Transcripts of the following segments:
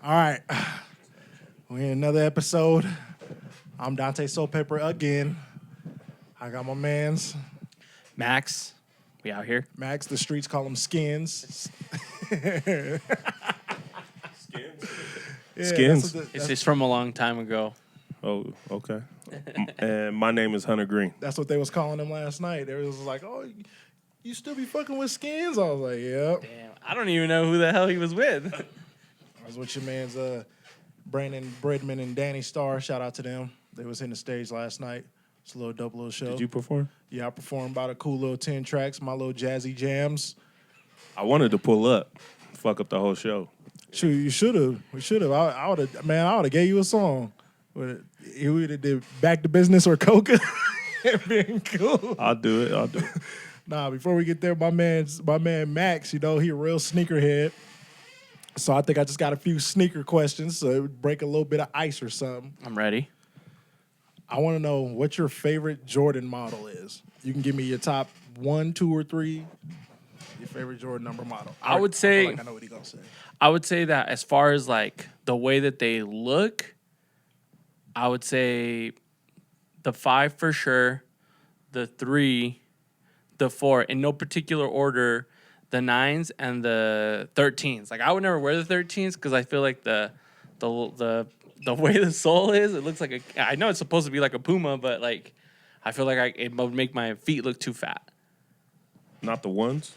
All right. We're in another episode. I'm DonteSoulPepper again. I got my mans, Max, we out here. Max. The streets call him Skins. Skins. Yeah, Skins. It's from a long time ago. Oh, okay. And my name is Hunter Green. That's what they was calling him last night. They was like, "Oh, you still be fucking with Skins?" I was like, "Yep." Damn, I don't even know who the hell he was with. I was with your man's Brandon Bredman and Danny Starr. Shout out to them. They was in the stage last night. It's a little dope little show. Did you perform? Yeah, I performed about a cool little 10 tracks, my little jazzy jams. I wanted to pull up, fuck up the whole show. Shoot, you should have. We should have. I would have. Man, I would have gave you a song. But you would have did Back to Business or Coca. It been cool. I'll do it. Nah, before we get there, my man Max, you know, he a real sneakerhead. So I think I just got a few sneaker questions, so it would break a little bit of ice or something. I'm ready. I want to know what your favorite Jordan model is. You can give me your top 1, 2, or 3. Your favorite Jordan number model. I would I say- feel like I know what he's gonna say. I would say that as far as like the way that they look, I would say the 5 for sure, the 3, the 4, in no particular order, the 9s and the 13s. Like I would never wear the 13s because I feel like the way the sole is, it looks like I know it's supposed to be like a Puma, but like I feel like it would make my feet look too fat. Not the ones.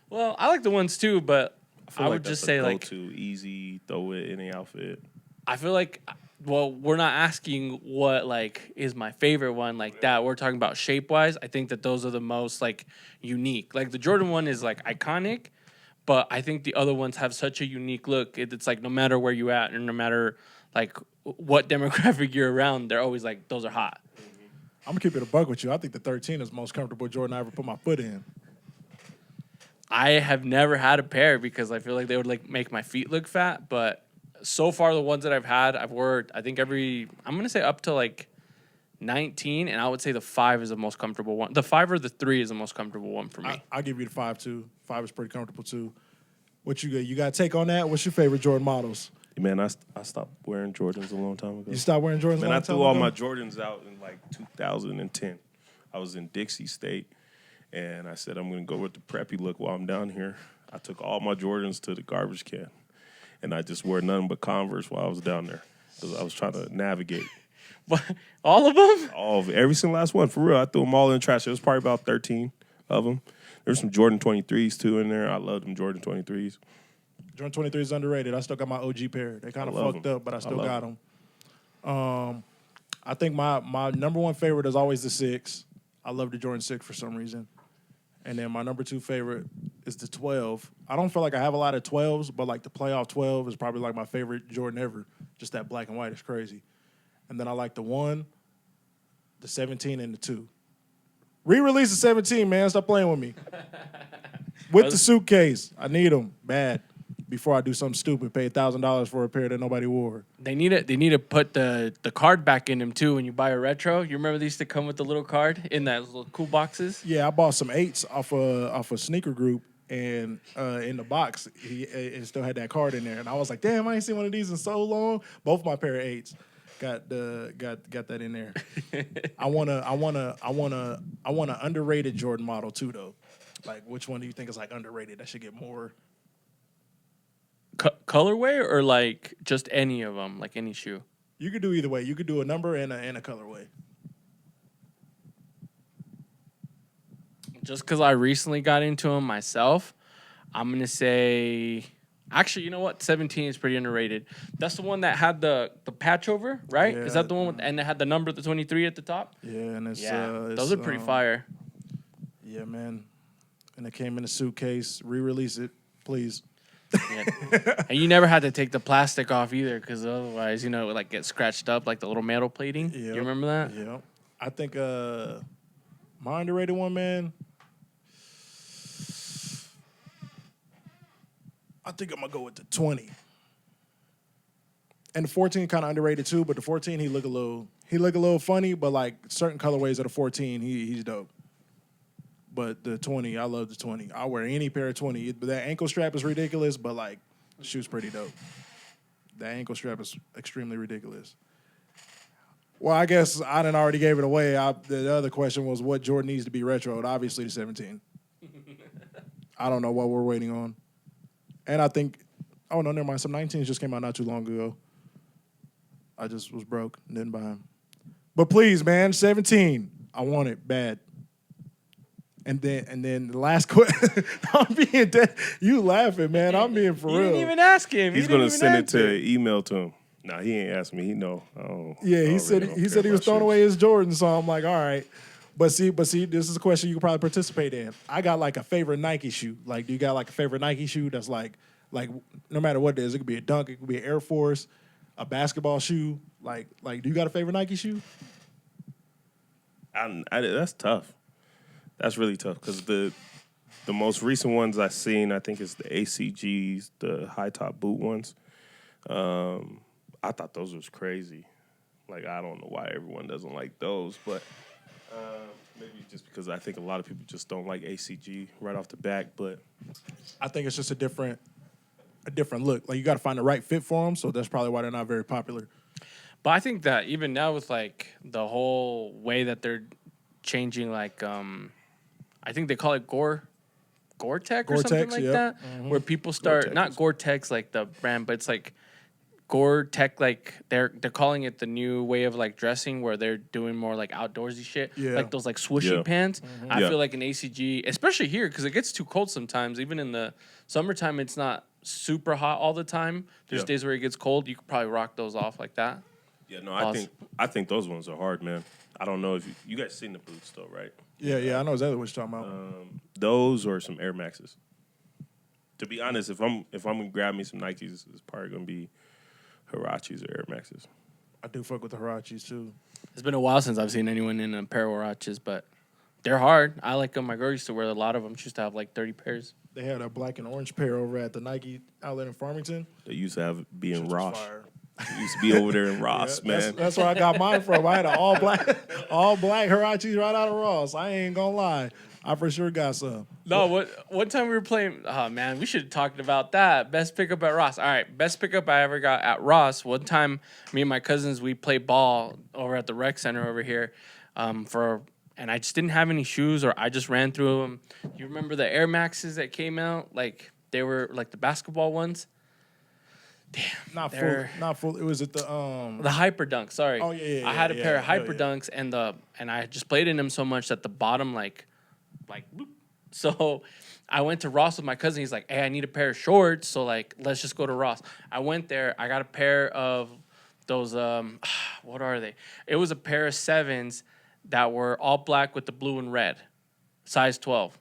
Well, I like the ones too, but feel I like would just that's a say like go-to, easy, throw it in the outfit. I feel like, well, we're not asking what like is my favorite one like that. We're talking about shape wise. I think that those are the most like unique. Like the Jordan one is like iconic, but I think the other ones have such a unique look. It's like no matter where you at and no matter like what demographic you're around, they're always like those are hot. I'm gonna keep it a buck with you. I think the 13 is the most comfortable Jordan I ever put my foot in. I have never had a pair because I feel like they would like make my feet look fat, but so far the ones that I've had, I've wore I think I'm gonna say up to like 19, and I would say the 5 is the most comfortable one. The 5 or the 3 is the most comfortable one for me. I'll give you the 5 too. 5 is pretty comfortable too. What you got? You got a take on that? What's your favorite Jordan models? Man, I stopped wearing Jordans a long time ago. You stopped wearing Jordans? Man, a long I time threw all ago? my Jordans out in like 2010. I was in Dixie State, and I said I'm going to go with the preppy look while I'm down here. I took all my Jordans to the garbage can, and I just wore nothing but Converse while I was down there because I was trying to navigate. What? All of them? All of it, every single last one, for real. I threw them all in the trash. There was probably about 13 of them. There's some Jordan 23s too in there. I love them Jordan 23s. Jordan 23 is underrated. I still got my OG pair. They kind of love fucked them. up, but I still love got them. I think my number 1 favorite is always the 6. I love the Jordan 6 for some reason. And then my number 2 favorite is the 12. I don't feel like I have a lot of 12s, but like the playoff 12 is probably like my favorite Jordan ever. Just that black and white is crazy. And then I like the 1, the 17, and the 2. Re-release the 17, man. Stop playing with me. With the suitcase. I need them bad before I do something stupid. Pay $1,000 for a pair that nobody wore. They need to put the card back in them too when you buy a retro. You remember they used to come with the little card in that little cool boxes? Yeah, I bought some 8s off a sneaker group, and in the box, it still had that card in there. And I was like, damn, I ain't seen one of these in so long. Both my pair of 8s got that in there. I want a underrated Jordan model too, though. Like, which one do you think is like underrated? That should get more. Colorway or like just any of them, like any shoe? You could do either way. You could do a number and a colorway. Just because I recently got into them myself, I'm going to say... Actually, you know what? 17 is pretty underrated. That's the one that had the patch over, right? Yeah. Is that the one with, and it had the number, the 23 at the top? Yeah, and it's those are pretty fire. Yeah, man. And it came in a suitcase. Re-release it, please. Yeah. And you never had to take the plastic off either, because otherwise, it would like get scratched up, like the little metal plating. Yep. You remember that? Yeah. I think my underrated one, man. I think I'm gonna go with the 20. And the 14 kind of underrated too, but the 14 he look a little funny, but like certain colorways of the 14, he's dope. But the 20, I love the 20. I'll wear any pair of 20. That ankle strap is ridiculous, but like the shoe's pretty dope. The ankle strap is extremely ridiculous. Well, I guess I done already gave it away. The other question was what Jordan needs to be retroed. Obviously, the 17. I don't know what we're waiting on. And I think, oh, no, never mind. Some 19s just came out not too long ago. I just was broke and didn't buy them. But please, man, 17. I want it bad. And then the last question, I'm being dead. You laughing, man. I'm being for You real. didn't even ask him. He's going to send it to email to him. Nah, he ain't asked me. He know. Yeah, he said he was throwing away his Jordan, so I'm like, all right. But see, this is a question you can probably participate in. I got like a favorite Nike shoe. Like, do you got like a favorite Nike shoe that's like no matter what it is, it could be a Dunk, it could be an Air Force, a basketball shoe. Like, do you got a favorite Nike shoe? That's tough. That's really tough because the most recent ones I've seen, I think, is the ACGs, the high top boot ones. I thought those was crazy. Like, I don't know why everyone doesn't like those, but maybe just because I think a lot of people just don't like ACG right off the bat. But I think it's just a different look. Like, you got to find the right fit for them, so that's probably why they're not very popular. But I think that even now with like the whole way that they're changing, like I think they call it Gore-Tex or something like that, where people start Gore-Tex. not Gore-Tex like the brand, but it's like Gore-Tex, like they're calling it the new way of like dressing, where they're doing more like outdoorsy shit, like those like swooshy pants. I feel like an ACG, especially here, because it gets too cold sometimes. Even in the summertime, it's not super hot all the time. There's days where it gets cold. You could probably rock those off like that. yeah, no, I think those ones are hard, man. I don't know if you guys seen the boots though, right? Yeah, I know exactly what you're talking about. Those or some Air Maxes. To be honest, if I'm gonna grab me some Nikes, it's probably gonna be Huaraches or Air Maxes. I do fuck with the Huaraches too. It's been a while since I've seen anyone in a pair of Huaraches, but they're hard. I like them. My girl used to wear a lot of them. She used to have like 30 pairs. They had a black and orange pair over at the Nike outlet in Farmington. They used to have be in Shit was Ross. fire. It used to be over there in Ross, Yeah, man. That's where I got mine from. I had an all black Huaraches right out of Ross. I ain't gonna lie. I for sure got some. No, one time we were playing. Oh man, we should have talked about that. Best pickup at Ross. All right, best pickup I ever got at Ross. One time, me and my cousins we played ball over at the rec center over here, and I just didn't have any shoes, or I just ran through them. You remember the Air Maxes that came out? Like they were like the basketball ones. Damn, Not full. It was at the Hyper Dunk. Sorry. Oh, yeah, I had a pair of Hyper yeah. Dunks, and I just played in them so much that the bottom like, bloop. So I went to Ross with my cousin. He's like, "Hey, I need a pair of shorts. So like, let's just go to Ross." I went there. I got a pair of those. What are they? It was a pair of 7s that were all black with the blue and red, size 12.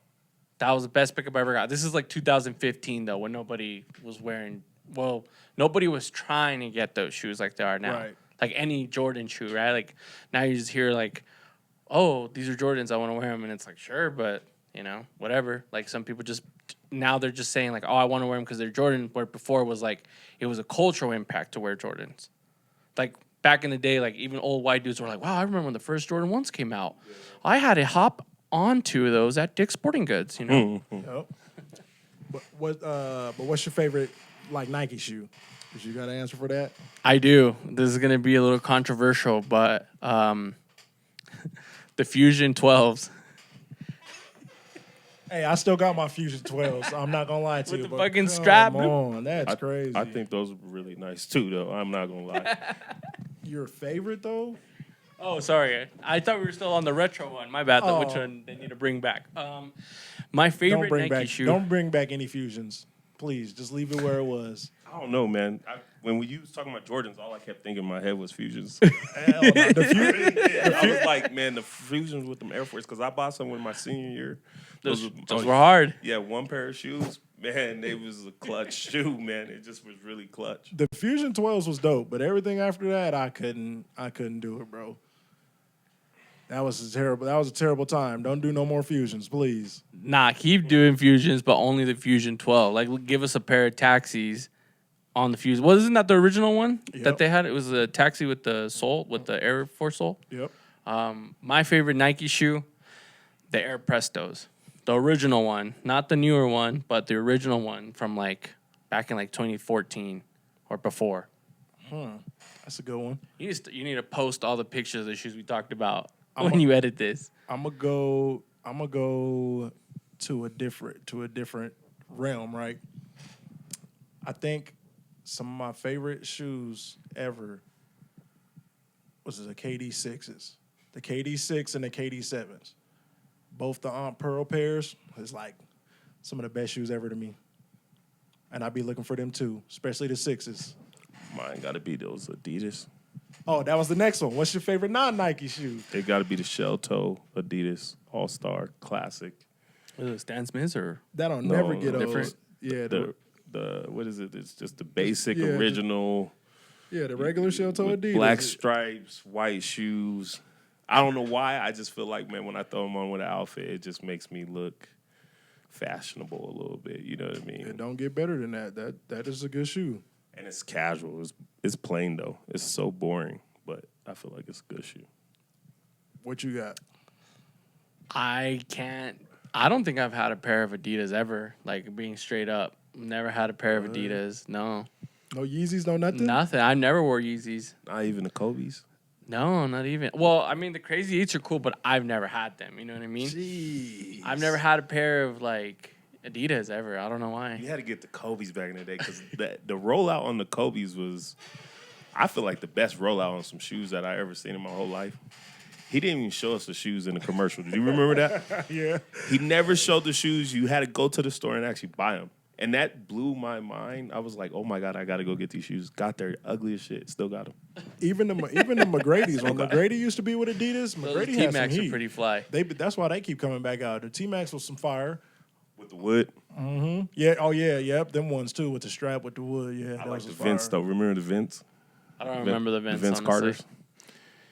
That was the best pickup I ever got. This is like 2015 though, when nobody was wearing. Well, nobody was trying to get those shoes like they are now. Right. Like any Jordan shoe, right? Like now you just hear like, "Oh, these are Jordans. I want to wear them," and it's like, sure, but you know, whatever. Like some people just now they're just saying like, "Oh, I want to wear them because they're Jordan." Where before it was like it was a cultural impact to wear Jordans. Like back in the day, like even old white dudes were like, "Wow, I remember when the first Jordan 1s came out. I had to hop onto those at Dick's Sporting Goods." You know. Yep. But what's your favorite like Nike shoe? Cause you got an answer for that. I do. This is gonna be a little controversial, but the Fusion 12s. Hey, I still got my Fusion 12s. So I'm not gonna lie to With you. the but fucking come strap? on, that's crazy. I think those are really nice too, though. I'm not gonna lie. Your favorite though? Oh, sorry. I thought we were still on the retro one. My bad. Though. Which Oh. one they need to bring back? My favorite Nike shoe. Don't bring back any Fusions, please. Just leave it where it was. I don't know, man. When you was talking about Jordans, all I kept thinking in my head was Fusions. Hell no. I was like, man, the Fusions with them Air Force, because I bought some in my senior year. Those were hard. Yeah, one pair of shoes, man, they was a clutch shoe, man. It just was really clutch. The Fusion 12s was dope, but everything after that, I couldn't do it, bro. That was a terrible time. Don't do no more Fusions, please. Nah, keep doing Fusions, but only the Fusion 12. Like, give us a pair of taxis on the Fusion. Wasn't that the original one that they had? It was a taxi with the sole, with the Air Force sole. Yep. My favorite Nike shoe, the Air Prestos. The original one, not the newer one, but the original one from like back in like 2014 or before. That's a good one. You need to post all the pictures of the shoes we talked about I'm when a- you edit this. I'm gonna go to a different realm, right? I think some of my favorite shoes ever was the KD6s. The KD6 and the KD7s. Both the Aunt Pearl pairs is like some of the best shoes ever to me. And I'd be looking for them too, especially the sixes. Mine got to be those Adidas. Oh, that was the next one. What's your favorite non-Nike shoe? It got to be the shell toe Adidas All-Star Classic. Stan Smiths or That'll No, never get different. old. Yeah, The what is it? It's just the basic Yeah, original the regular shell toe with Adidas. black stripes, white shoes. I don't know why. I just feel like, man, when I throw them on with an outfit, it just makes me look fashionable a little bit. You know what I mean? It don't get better than that. That is a good shoe. And it's casual. It's plain though. It's so boring, but I feel like it's a good shoe. What you got? I don't think I've had a pair of Adidas ever. Like being straight up, never had a pair of Adidas. No, No Yeezys, no nothing? nothing. I never wore Yeezys. Not even the Kobe's. No, not even. Well, I mean the Crazy Eights are cool, but I've never had them. You know what I mean? Jeez. I've never had a pair of like Adidas ever. I don't know why. You had to get the Kobe's back in the day because the rollout on the Kobe's was, I feel like, the best rollout on some shoes that I ever seen in my whole life. He didn't even show us the shoes in the commercial. Did you remember that? Yeah. He never showed the shoes. You had to go to the store and actually buy them. And that blew my mind. I was like, oh my God, I got to go get these shoes. Got there, ugly as shit. Still got them. Even the McGrady's. When McGrady used to be with Adidas, Those McGrady had some T-Max are heat. pretty fly. That's why they keep coming back out. The T-Max was some fire. With the wood. Yeah. Oh yeah. Yep. Them ones too with the strap with the wood. Yeah. I that like was the fire. Vince, though. Remember the Vince? I don't remember the Vince. honestly. Carters?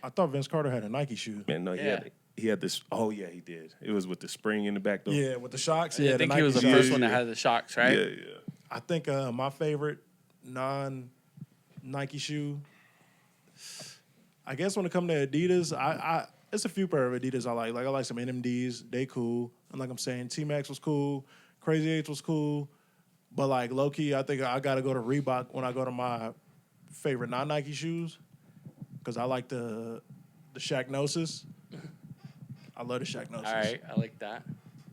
I thought Vince Carter had a Nike shoe. Man, no, Yeah. he had this. Oh, yeah, he did. It was with the spring in the back, though. Yeah, with the shocks. Yeah, Yeah, I think the he Nike was the shocks. first one that had the shocks, right? Yeah, yeah. I think my favorite non-Nike shoe, I guess when it comes to Adidas, I it's a few pair of Adidas I like. Like I like some NMDs, they cool. And like I'm saying, T-Max was cool, Crazy Eights was cool. But like low key, I think I gotta go to Reebok when I go to my favorite non-Nike shoes. Cause I like the Shaq Gnosis. I love the Shaq Gnosis. All right, I like that.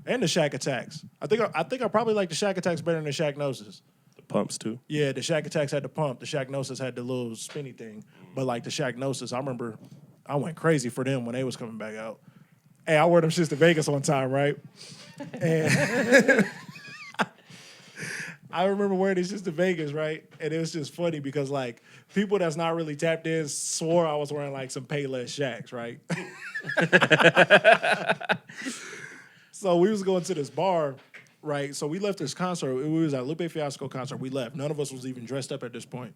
And the Shaq Attacks. I think I probably like the Shaq Attacks better than the Shaq Gnosis. The pumps, too. Yeah, the Shaq Attacks had the pump. The Shaq Gnosis had the little spinny thing. But like the Shaq Gnosis, I remember I went crazy for them when they was coming back out. Hey, I wore them shits to Vegas one time, right? And I remember wearing these shits to Vegas, right? And it was just funny because like people that's not really tapped in swore I was wearing like some Payless Shaqs, right? So we was going to this bar, right? So we left this concert. We was at Lupe Fiasco concert. We left. None of us was even dressed up at this point.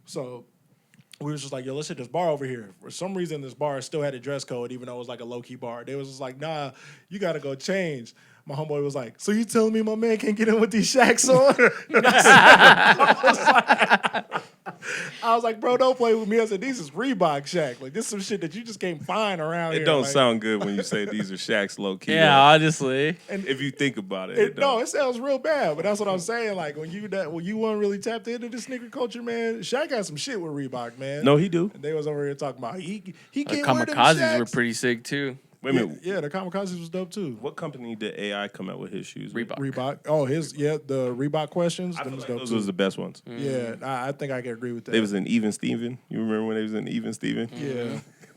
So we was just like, yo, let's hit this bar over here. For some reason, this bar still had a dress code, even though it was like a low-key bar. They was just like, nah, you got to go change. My homeboy was like, so you telling me my man can't get in with these Shaqs on? I was like, bro, don't play with me. I said, these is Reebok Shaq. Like, this is some shit that you just can't find around here. It don't like, sound good when you say these are Shaq's low-key. Yeah, though. honestly. If you think about it. it sounds real bad, but that's what I'm saying. Like, when you weren't really tapped into the sneaker culture, man, Shaq had some shit with Reebok, man. No, he do. And they was over here talking about he The can't wear them Kamikazes were Shaqs. pretty sick too. Wait a minute. Yeah, the Kamikazes was dope too. What company did AI come out with his shoes? with? Reebok. Oh, the Reebok questions. I Them feel was like dope those too. was the best ones. Yeah, I think I can agree with that. They was in Even Steven. You remember when they was in Even Steven?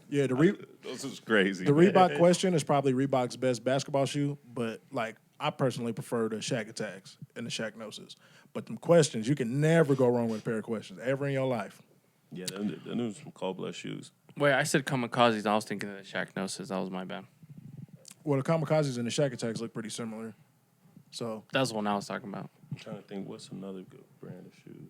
yeah. Those was crazy. The man. Reebok question is probably Reebok's best basketball shoe, but like I personally prefer the Shaq Attacks and the Shaq Gnosis. But them questions, you can never go wrong with a pair of questions ever in your life. Yeah, them was some cold-blood shoes. Wait, I said Kamikazes. I was thinking of the Shaq Gnosis. That was my bad. Well, the Kamikazes and the Shaq Attacks look pretty similar. So That's the one I was talking about. I'm trying to think what's another good brand of shoes.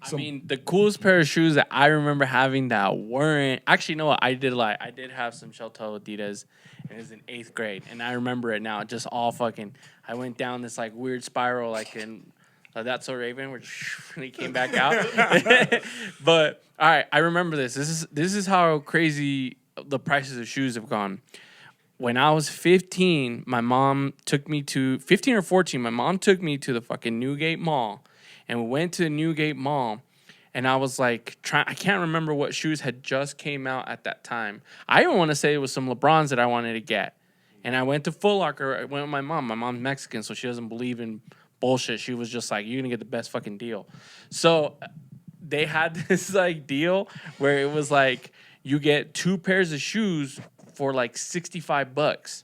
I mean, the coolest pair of shoes that I remember having that weren't actually, you know what? I did have some shell toe Adidas, and it was in 8th grade, and I remember it now. Just all fucking. I went down this like weird spiral, like in That's So Raven, where he came back out. But all right, I remember this. This is how crazy the prices of shoes have gone. When I was 15, my mom took me to 15 or 14. My mom took me to the fucking Newgate Mall, and we went to the Newgate Mall, and I was like, I can't remember what shoes had just came out at that time. I even want to say it was some LeBrons that I wanted to get. And I went to Foot Locker. I went with my mom. My mom's Mexican, so she doesn't believe in bullshit. She was just like, you're going to get the best fucking deal. So they had this like deal where it was like, you get 2 pairs of shoes for like $65.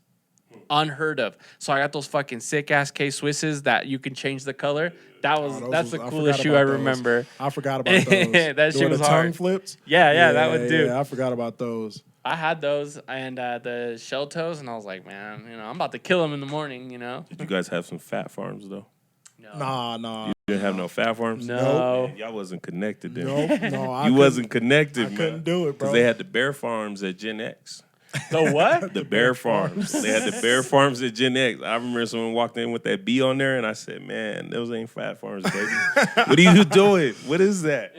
Unheard of. So I got those fucking sick ass K Swisses that you can change the color. That's the coolest shoe I remember. I forgot about those. That shit was the hard. tongue flips. Yeah, that would do. Yeah, I forgot about those. I had those and the shell toes, and I was like, man, I'm about to kill them in the morning, Did you guys have some fat farms though? No. Nah. You didn't have no fat farms? No. Man, y'all wasn't connected then. No, You wasn't connected, man. I couldn't do it, bro. Because they had the bear farms at Gen X. The what? The bear farms. They had the bear farms at Gen X. I remember someone walked in with that B on there, and I said, man, those ain't fat farms, baby. What are you doing? What is that?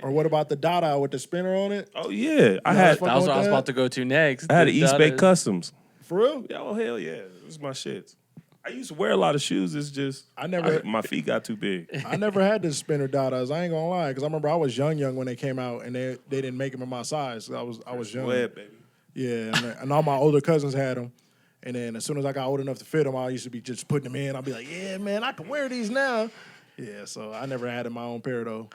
Or what about the Dada with the spinner on it? Oh, yeah. That was what I was about to go to next. I had an East Bay Customs. For real? Yeah, oh, hell yeah. It was my shit. I used to wear a lot of shoes. It's just my feet got too big. I never had the spinner Dadas. I ain't gonna lie, because I remember I was young when they came out, and they didn't make them in my size. I was young. Sweat, baby. Yeah, and all my older cousins had them. And then as soon as I got old enough to fit them, I used to be just putting them in. I'd be like, yeah, man, I can wear these now. Yeah, so I never had my own pair, though.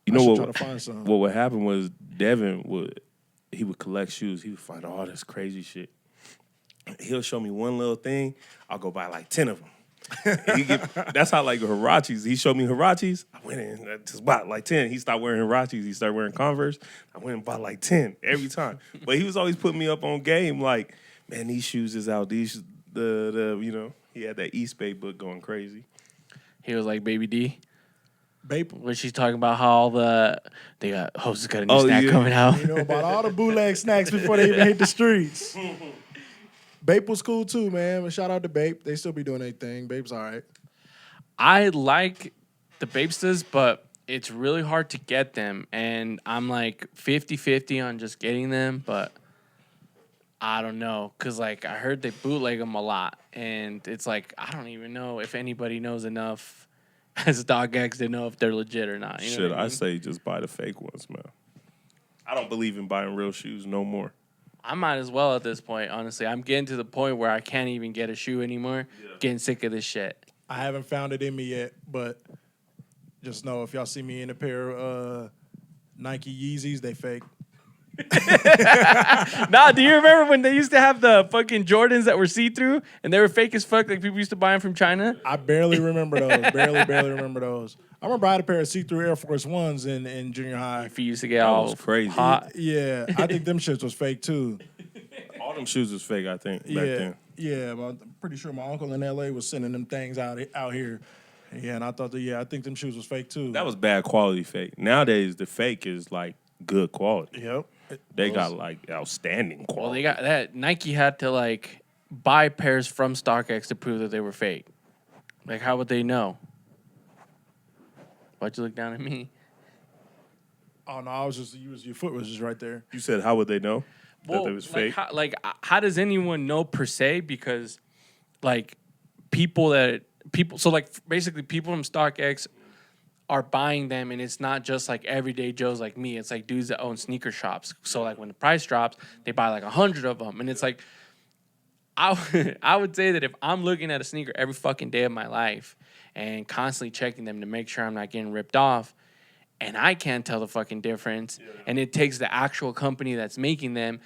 You know what? Try to find some. What would happen was Devin would collect shoes. He would find all this crazy shit. He'll show me one little thing. I'll go buy like 10 of them. That's how like Hirachis. He showed me Hirachis. I went in and just bought like 10. He stopped wearing Hirachis. He started wearing Converse. I went and bought like 10 every time. But he was always putting me up on game like, man, these shoes is out. These he had that East Bay book going crazy. He was like, Baby D. Bape. When she's talking about how they got Hosts got a new snack coming out. About all the bootleg snacks before they even hit the streets. Bape was cool too, man. But shout out to Bape. They still be doing their thing. Bape's all right. I like the Bapestas, but it's really hard to get them. And I'm like 50-50 on just getting them, but I don't know. Because like I heard they bootleg them a lot. And it's like, I don't even know if anybody knows enough as StockX to know if they're legit or not. You know what I mean? Say just buy the fake ones, man. I don't believe in buying real shoes no more. I might as well at this point, honestly. I'm getting to the point where I can't even get a shoe anymore. Yeah. Getting sick of this shit. I haven't found it in me yet, but just know if y'all see me in a pair of Nike Yeezys, they fake. Nah, do you remember when they used to have the fucking Jordans that were see-through and they were fake as fuck, like people used to buy them from China? I barely remember those. barely remember those. I remember I had a pair of see-through Air Force Ones in junior high. If you used to get all crazy. Hot. Yeah, I think them shits was fake too. All them shoes was fake, I think, back then. Yeah, but I'm pretty sure my uncle in L.A. was sending them things out here. Yeah, and I thought I think them shoes was fake too. That was bad quality fake. Nowadays, the fake is like good quality. Yep. They got like outstanding quality. Well, they got that. Nike had to like buy pairs from StockX to prove that they were fake. Like, how would they know? Why'd you look down at me? Oh no, I was just your foot was just right there. You said, how would they know that they was fake? How does anyone know per se? Because like people, so like basically people from StockX are buying them, and it's not just like everyday Joes like me. It's like dudes that own sneaker shops. So like when the price drops, they buy like 100 of them, and it's like I would say that if I'm looking at a sneaker every fucking day of my life and constantly checking them to make sure I'm not getting ripped off, and I can't tell the fucking difference, and it takes the actual company that's making them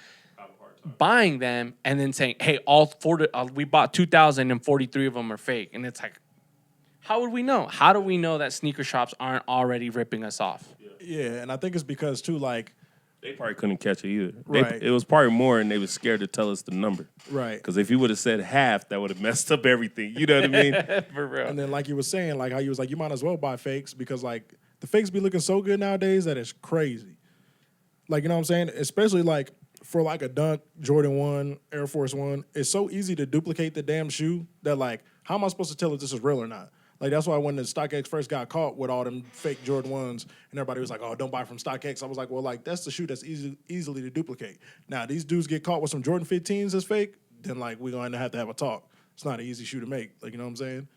buying them and then saying, hey, we bought 2,043 of them are fake, and it's like, how would we know? How do we know that sneaker shops aren't already ripping us off? Yeah, and I think it's because too, like, they probably couldn't catch it either. Right. It was probably more, and they were scared to tell us the number. Right. Because if you would have said half, that would have messed up everything. You know what I mean? For real. And then like you were saying, like how you was like, you might as well buy fakes because like the fakes be looking so good nowadays that it's crazy. Like, you know what I'm saying? Especially like for like a Dunk, Jordan 1, Air Force 1, it's so easy to duplicate the damn shoe that like, how am I supposed to tell if this is real or not? Like, that's why when the StockX first got caught with all them fake Jordan 1s, and everybody was like, oh, don't buy from StockX. I was like, well, like, that's the shoe that's easily to duplicate. Now, these dudes get caught with some Jordan 15s that's fake, then, like, we're going to have a talk. It's not an easy shoe to make. Like, you know what I'm saying?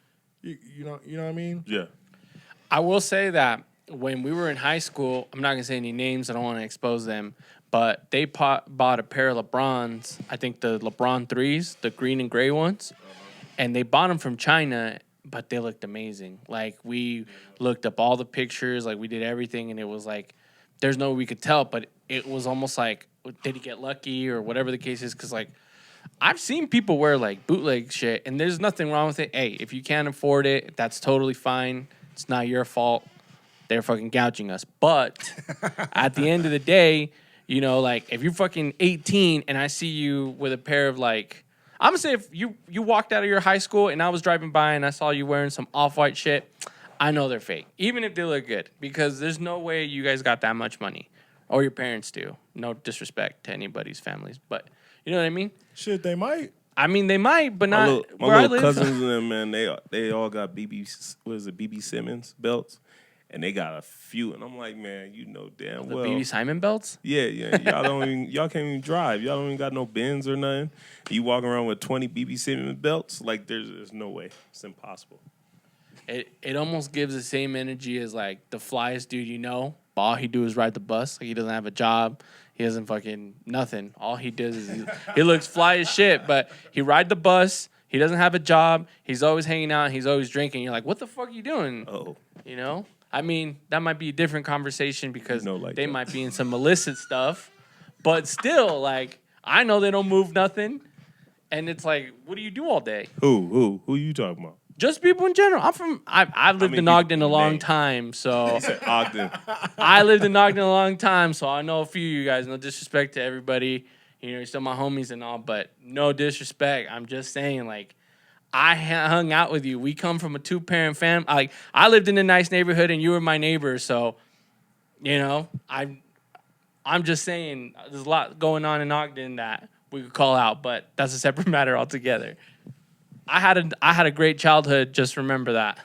You know what I mean? Yeah. I will say that when we were in high school, I'm not gonna say any names. I don't want to expose them, but they bought a pair of LeBrons. I think the LeBron threes, the green and gray ones, and they bought them from China. But they looked amazing. Like, we looked up all the pictures, like we did everything, and it was like, there's no way we could tell, but it was almost like, did he get lucky or whatever the case is? Because like, I've seen people wear like bootleg shit, and there's nothing wrong with it. Hey, if you can't afford it, that's totally fine. It's not your fault. They're fucking gouging us. But at the end of the day, you know, like, if you're fucking 18 and I see you with a pair of like, I'm gonna say if you walked out of your high school and I was driving by and I saw you wearing some off-white shit, I know they're fake, even if they look good, because there's no way you guys got that much money, or your parents do. No disrespect to anybody's families, but you know what I mean? Shit, they might. I mean, they might, but not My where I little live. cousins and them, man, they all got BB Simmons belts, and they got a few, and I'm like, man, you know damn The well. BB Simon belts? Yeah, y'all can't even drive. Y'all don't even got no Benz or nothing. You walking around with 20 BB Simmons belts, like there's no way. It's impossible. It almost gives the same energy as like the flyest dude you know. All he do is ride the bus. Like, he doesn't have a job. He doesn't fucking nothing. All he does is he looks fly as shit, but he ride the bus. He doesn't have a job. He's always hanging out. He's always drinking. You're like, what the fuck are you doing? Oh, You know? I mean, that might be a different conversation because like they that. might be in some illicit stuff. But still, like, I know they don't move nothing. And it's like, what do you do all day? who you talking about? Just people in general. I've lived many in Ogden a people long name? time, so He said Ogden. I lived in Ogden a long time, so I know a few of you guys. No disrespect to everybody, you know, you're still my homies and all, but no disrespect. I'm just saying, like, I hung out with you. We come from a 2-parent family. Like, I lived in a nice neighborhood, and you were my neighbor, so you know, I'm just saying, there's a lot going on in Ogden that we could call out, but that's a separate matter altogether. I had a great childhood. Just remember that.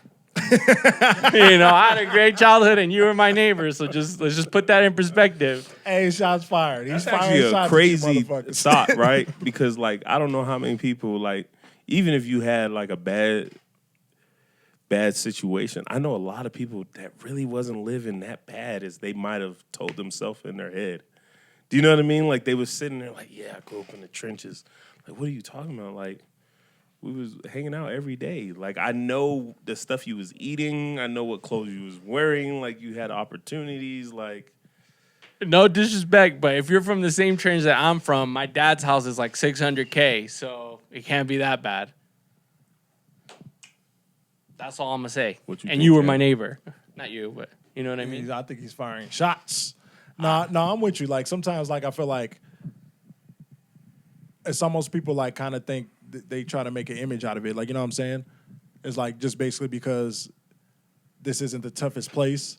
You know, I had a great childhood, and you were my neighbor. So let's just put that in perspective. Hey, shots fired. He's That's firing actually a shots crazy at you motherfuckers. thought, right? Because like I don't know how many people like even if you had like a bad situation, I know a lot of people that really wasn't living that bad as they might have told themselves in their head. Do you know what I mean? Like they was sitting there like, yeah, I grew up in the trenches. Like, what are you talking about? Like, we was hanging out every day. Like, I know the stuff you was eating. I know what clothes you was wearing. Like, you had opportunities. Like, No disrespect, but if you're from the same trench that I'm from, my dad's house is like $600K, so it can't be that bad. That's all I'm gonna say. What you and think, you were Ken? my neighbor, not you, but you know what I mean. I think he's firing shots. No, I'm with you. Like, sometimes, like, I feel like it's almost people, like, kind of think they try to make an image out of it. Like, you know what I'm saying? It's like just basically because this isn't the toughest place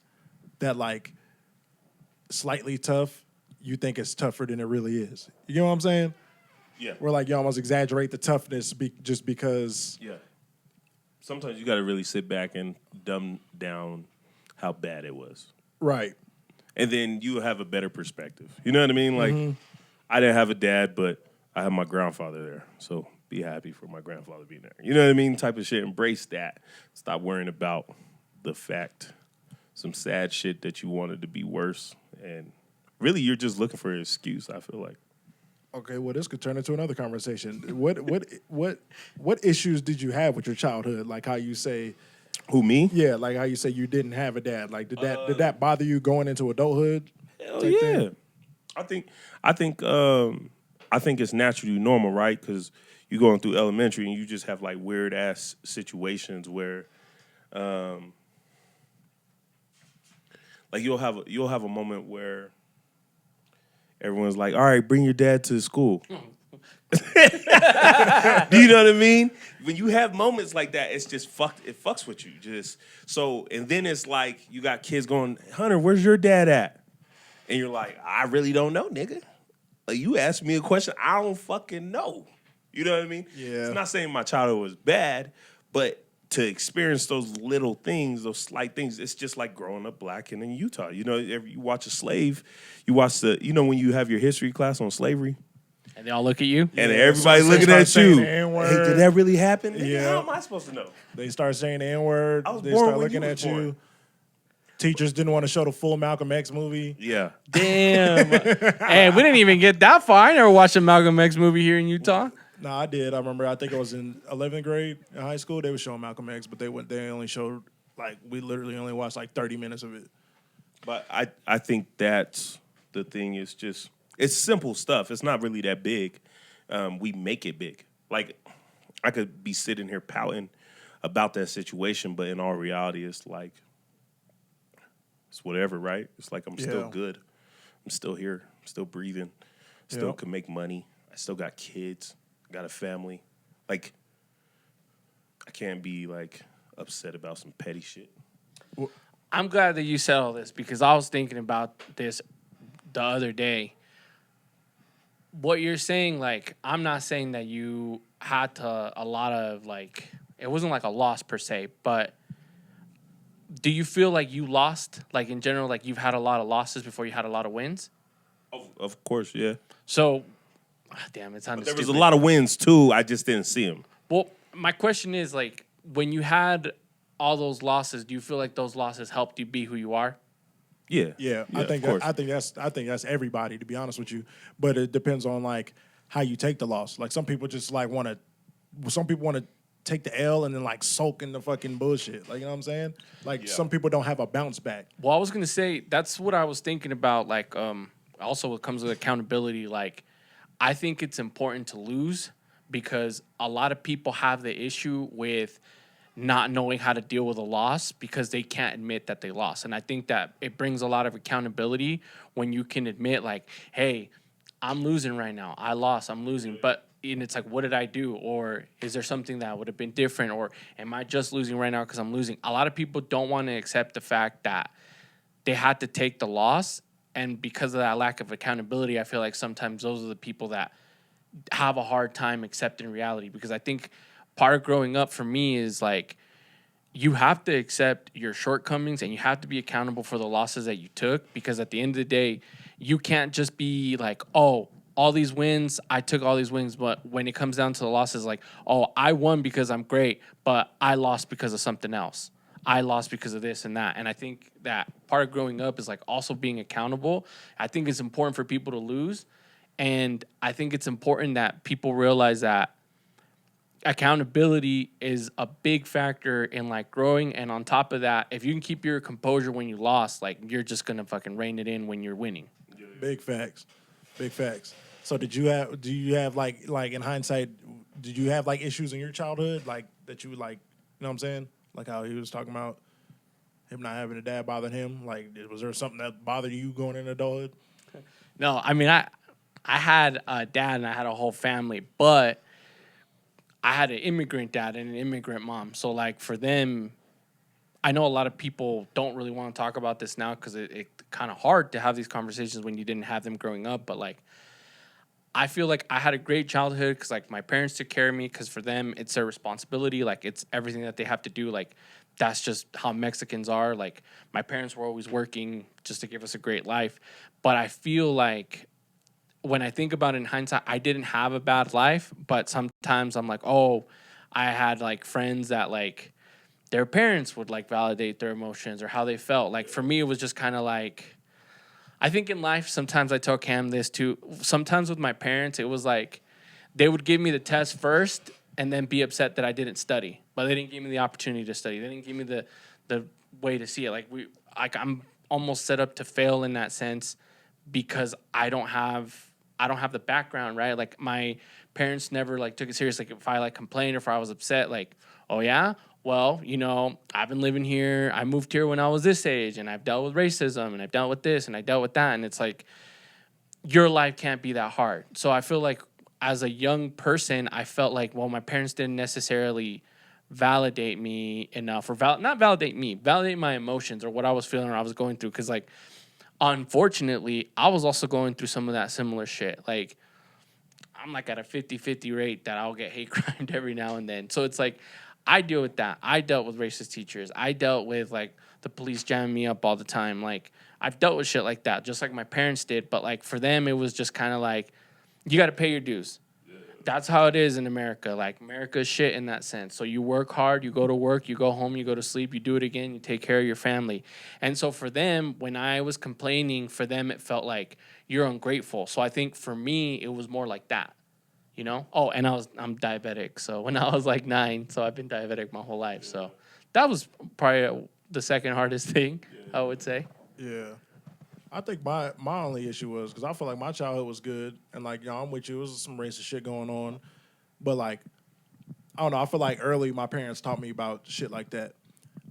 that, like, slightly tough, you think it's tougher than it really is. You know what I'm saying? yeah. Where, like, you almost exaggerate the toughness just because. Yeah. Sometimes you got to really sit back and dumb down how bad it was. Right. And then you have a better perspective. You know what I mean? Like, I didn't have a dad, but I had my grandfather there. So be happy for my grandfather being there. You know what I mean? Type of shit. Embrace that. Stop worrying about the fact, some sad shit that you wanted to be worse. And really, you're just looking for an excuse, I feel like. Okay, well, this could turn into another conversation. What issues did you have with your childhood? Like how you say, Who, me? yeah, like how you say you didn't have a dad. Like did that bother you going into adulthood? Hell type yeah. thing? I think it's naturally normal, right? Because you're going through elementary and you just have like weird ass situations where, like you'll have a moment where everyone's like, "All right, bring your dad to school." Do you know what I mean? When you have moments like that, it's just fucked. It fucks with you. Just so, and then it's like you got kids going, "Hunter, where's your dad at?" And you're like, "I really don't know, nigga. Like, you asked me a question, I don't fucking know." You know what I mean? Yeah. It's not saying my childhood was bad, but to experience those little things, those slight things, it's just like growing up black and in Utah. You know, you watch a slave, you watch when you have your history class on slavery, And they all look at you. and Yeah, everybody so they looking start at saying you. the Hey, N-word. did that really happen? Nigga, Yeah. how am I supposed to know? They start saying the N-word. I was They born start when looking you at was born. you. Teachers didn't want to show the full Malcolm X movie. Yeah. Damn. And we didn't even get that far. I never watched a Malcolm X movie here in Utah. No, I did. I remember. I think it was in 11th grade in high school. They were showing Malcolm X, but they only showed we literally only watched 30 minutes of it. But I think that's the thing is just it's simple stuff. It's not really that big. We make it big. Like I could be sitting here pouting about that situation, but in all reality, it's like it's whatever, right? It's like I'm still good. I'm still here. I'm still breathing. Still can make money. I still got kids. I got a family. Like I can't be like upset about some petty shit. I'm glad that you said all this because I was thinking about this the other day. What you're saying, like, I'm not saying that you had to a lot of, like, it wasn't like a loss per se, but do you feel like you lost, like, in general, like, you've had a lot of losses before you had a lot of wins? Of course, yeah. So, damn, it sounded There was stupid. a lot of wins, too. I just didn't see them. Well, my question is, like, when you had all those losses, do you feel like those losses helped you be who you are? Yeah. I think that's everybody, to be honest with you. But it depends on like how you take the loss. Like some people just like want to take the L and then like soak in the fucking bullshit. Like you know what I'm saying? Like some people don't have a bounce back. Well, I was gonna say that's what I was thinking about. Like, also what comes with accountability. Like, I think it's important to lose because a lot of people have the issue with not knowing how to deal with a loss because they can't admit that they lost. And I think that it brings a lot of accountability when you can admit, like, hey, I'm losing right now. I lost. I'm losing. And it's like, what did I do? Or is there something that would have been different? Or am I just losing right now because I'm losing? A lot of people don't want to accept the fact that they had to take the loss. And because of that lack of accountability, I feel like sometimes those are the people that have a hard time accepting reality. Because I think part of growing up for me is like, you have to accept your shortcomings and you have to be accountable for the losses that you took. Because at the end of the day, you can't just be like, oh, all these wins, I took all these wins. But when it comes down to the losses, like, oh, I won because I'm great, but I lost because of something else. I lost because of this and that. And I think that part of growing up is like also being accountable. I think it's important for people to lose. And I think it's important that people realize that accountability is a big factor in like growing. And on top of that, if you can keep your composure when you lost, like you're just gonna fucking rein it in when you're winning. Big facts. So do you have like in hindsight, did you have like issues in your childhood like that you like, you know what I'm saying? Like how he was talking about him not having a dad bothering him. Like was there something that bothered you going into adulthood? No, I mean I had a dad and I had a whole family, but I had an immigrant dad and an immigrant mom. So, like, for them, I know a lot of people don't really want to talk about this now because it's kind of hard to have these conversations when you didn't have them growing up. But, like, I feel like I had a great childhood because, like, my parents took care of me because for them, it's their responsibility. Like, it's everything that they have to do. Like, that's just how Mexicans are. Like, my parents were always working just to give us a great life. But I feel like when I think about it in hindsight, I didn't have a bad life, but sometimes I'm like, oh, I had like friends that like their parents would like validate their emotions or how they felt. Like for me, it was just kind of like, I think in life, sometimes I tell Cam this too. Sometimes with my parents, it was like they would give me the test first and then be upset that I didn't study, but they didn't give me the opportunity to study. They didn't give me the way to see it. Like I'm almost set up to fail in that sense because I don't have the background, right? Like my parents never like took it serious. Like if I like complained or if I was upset, like, oh yeah, well, you know, I've been living here. I moved here when I was this age and I've dealt with racism and I've dealt with this and I dealt with that. And it's like, your life can't be that hard. So I feel like as a young person, I felt like, well, my parents didn't necessarily validate me enough or not validate me, validate my emotions or what I was feeling or I was going through. Cause like, unfortunately, I was also going through some of that similar shit. Like, I'm like at a 50-50 rate that I'll get hate crimed every now and then. So it's like, I deal with that. I dealt with racist teachers. I dealt with, like, the police jamming me up all the time. Like, I've dealt with shit like that, just like my parents did. But, like, for them, it was just kind of like, you got to pay your dues. that's how it is in America. Like, America's shit in that sense. So you work hard, you go to work, you go home, you go to sleep, you do it again, you take care of your family. And so for them, when I was complaining, for them it felt like you're ungrateful. So I think for me it was more like that. You know? Oh, and I'm diabetic. So when I was like 9, so I've been diabetic my whole life. So that was probably the second hardest thing, I would say. Yeah. I think my only issue was because I feel like my childhood was good, and like, I'm with you, it was some racist shit going on, but like, I don't know, I feel like early my parents taught me about shit like that,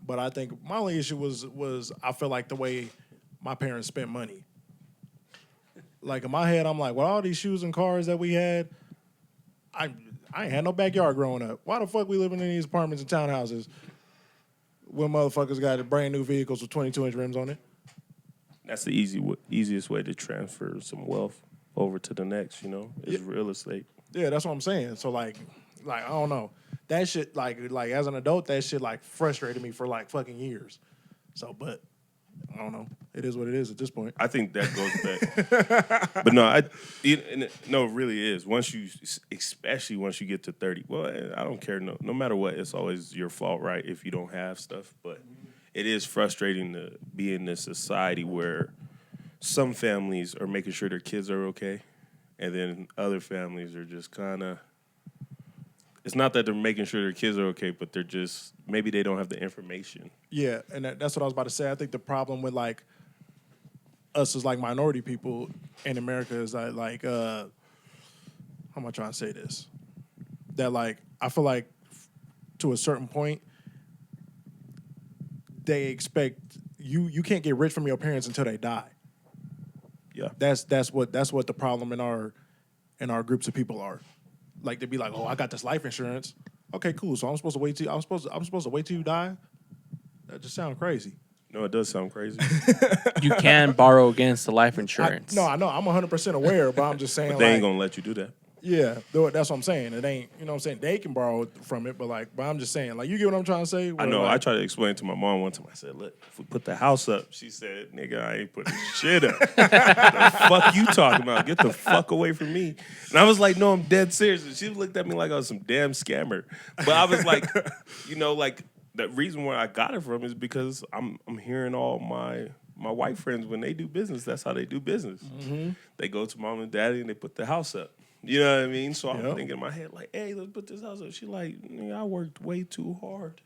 but I think my only issue was I feel like the way my parents spent money. Like, in my head, I'm like, well, all these shoes and cars that we had, I ain't had no backyard growing up. Why the fuck we living in these apartments and townhouses when motherfuckers got brand new vehicles with 22-inch rims on it? That's the easiest way to transfer some wealth over to the next, is real estate. Yeah, that's what I'm saying. So like I don't know. That shit like as an adult, that shit like frustrated me for like fucking years. So, but I don't know. It is what it is at this point. I think that goes back. But no, it really is. Especially once you get to 30. Well, I don't care. No matter what, it's always your fault, right? If you don't have stuff, but it is frustrating to be in this society where some families are making sure their kids are okay, and then other families are just kind of. It's not that they're making sure their kids are okay, but they're just maybe they don't have the information. Yeah, and that's what I was about to say. I think the problem with like us as like minority people in America is that like how am I trying to say this? That like I feel like to a certain point they expect you can't get rich from your parents until they die. Yeah, that's what the problem in our groups of people are. Like, they'd be like, "Oh, I got this life insurance. Okay, cool. So I'm supposed to wait till you die." That just sounds crazy. No, it does sound crazy. You can borrow against the life insurance. I know. I'm 100% aware, but I'm just saying. But they ain't gonna let you do that. Yeah, that's what I'm saying. It ain't, you know what I'm saying? They can borrow from it, but I'm just saying, like, you get what I'm trying to say? I know. Like, I tried to explain to my mom one time. I said, "Look, if we put the house up," she said, "Nigga, I ain't putting shit up. The fuck you talking about? Get the fuck away from me." And I was like, "No, I'm dead serious." And she looked at me like I was some damn scammer. But I was like, like the reason where I got it from is because I'm hearing all my white friends when they do business. That's how they do business. Mm-hmm. They go to mom and daddy and they put the house up. You know what I mean? So I'm thinking in my head, like, "Hey, let's put this house up." She like, "Nigga, I worked way too hard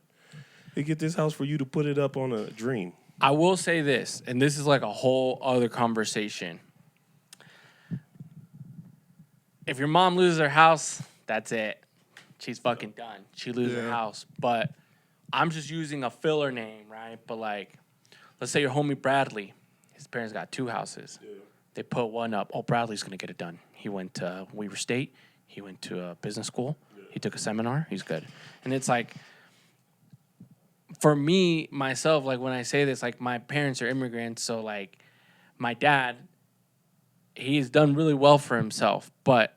to get this house for you to put it up on a dream." I will say this, and this is like a whole other conversation. If your mom loses her house, that's it. She's fucking done. She loses her house. But I'm just using a filler name, right? But like, let's say your homie Bradley, his parents got 2 houses. Yeah. They put one up. Oh, Bradley's going to get it done. He went to Weaver State. He went to a business school. Yeah. He took a seminar. He's good. And it's like, for me, myself, like when I say this, like my parents are immigrants. So like my dad, he's done really well for himself. But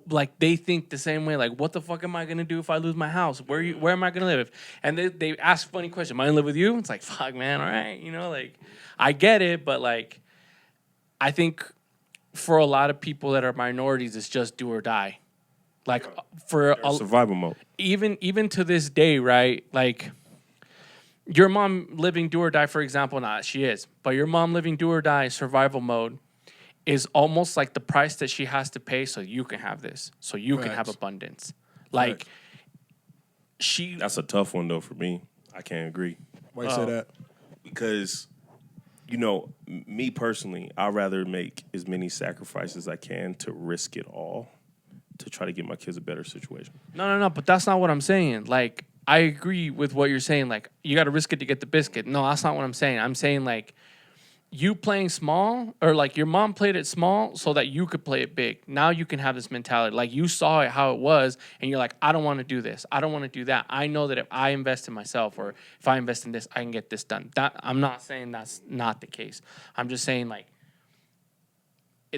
like they think the same way. Like, what the fuck am I going to do if I lose my house? Where am I going to live? And they ask funny questions. Am I going to live with you? It's like, fuck, man. All right. Like I get it. But like, I think for a lot of people that are minorities, it's just do or die. Like for survival mode. Even to this day, right? Like your mom living do or die, for example, not she is, but your mom living do or die survival mode is almost like the price that she has to pay so you can have this, so you can have abundance. Like That's a tough one though for me. I can't agree. Why you say that? Because me personally, I'd rather make as many sacrifices as I can to risk it all to try to get my kids a better situation. No, but that's not what I'm saying. Like, I agree with what you're saying. Like, you got to risk it to get the biscuit. No, that's not what I'm saying. I'm saying, like, you playing small, or, like, your mom played it small so that you could play it big. Now you can have this mentality. Like, you saw it how it was, and you're like, I don't want to do this. I don't want to do that. I know that if I invest in myself or if I invest in this, I can get this done. I'm not saying that's not the case. I'm just saying, like,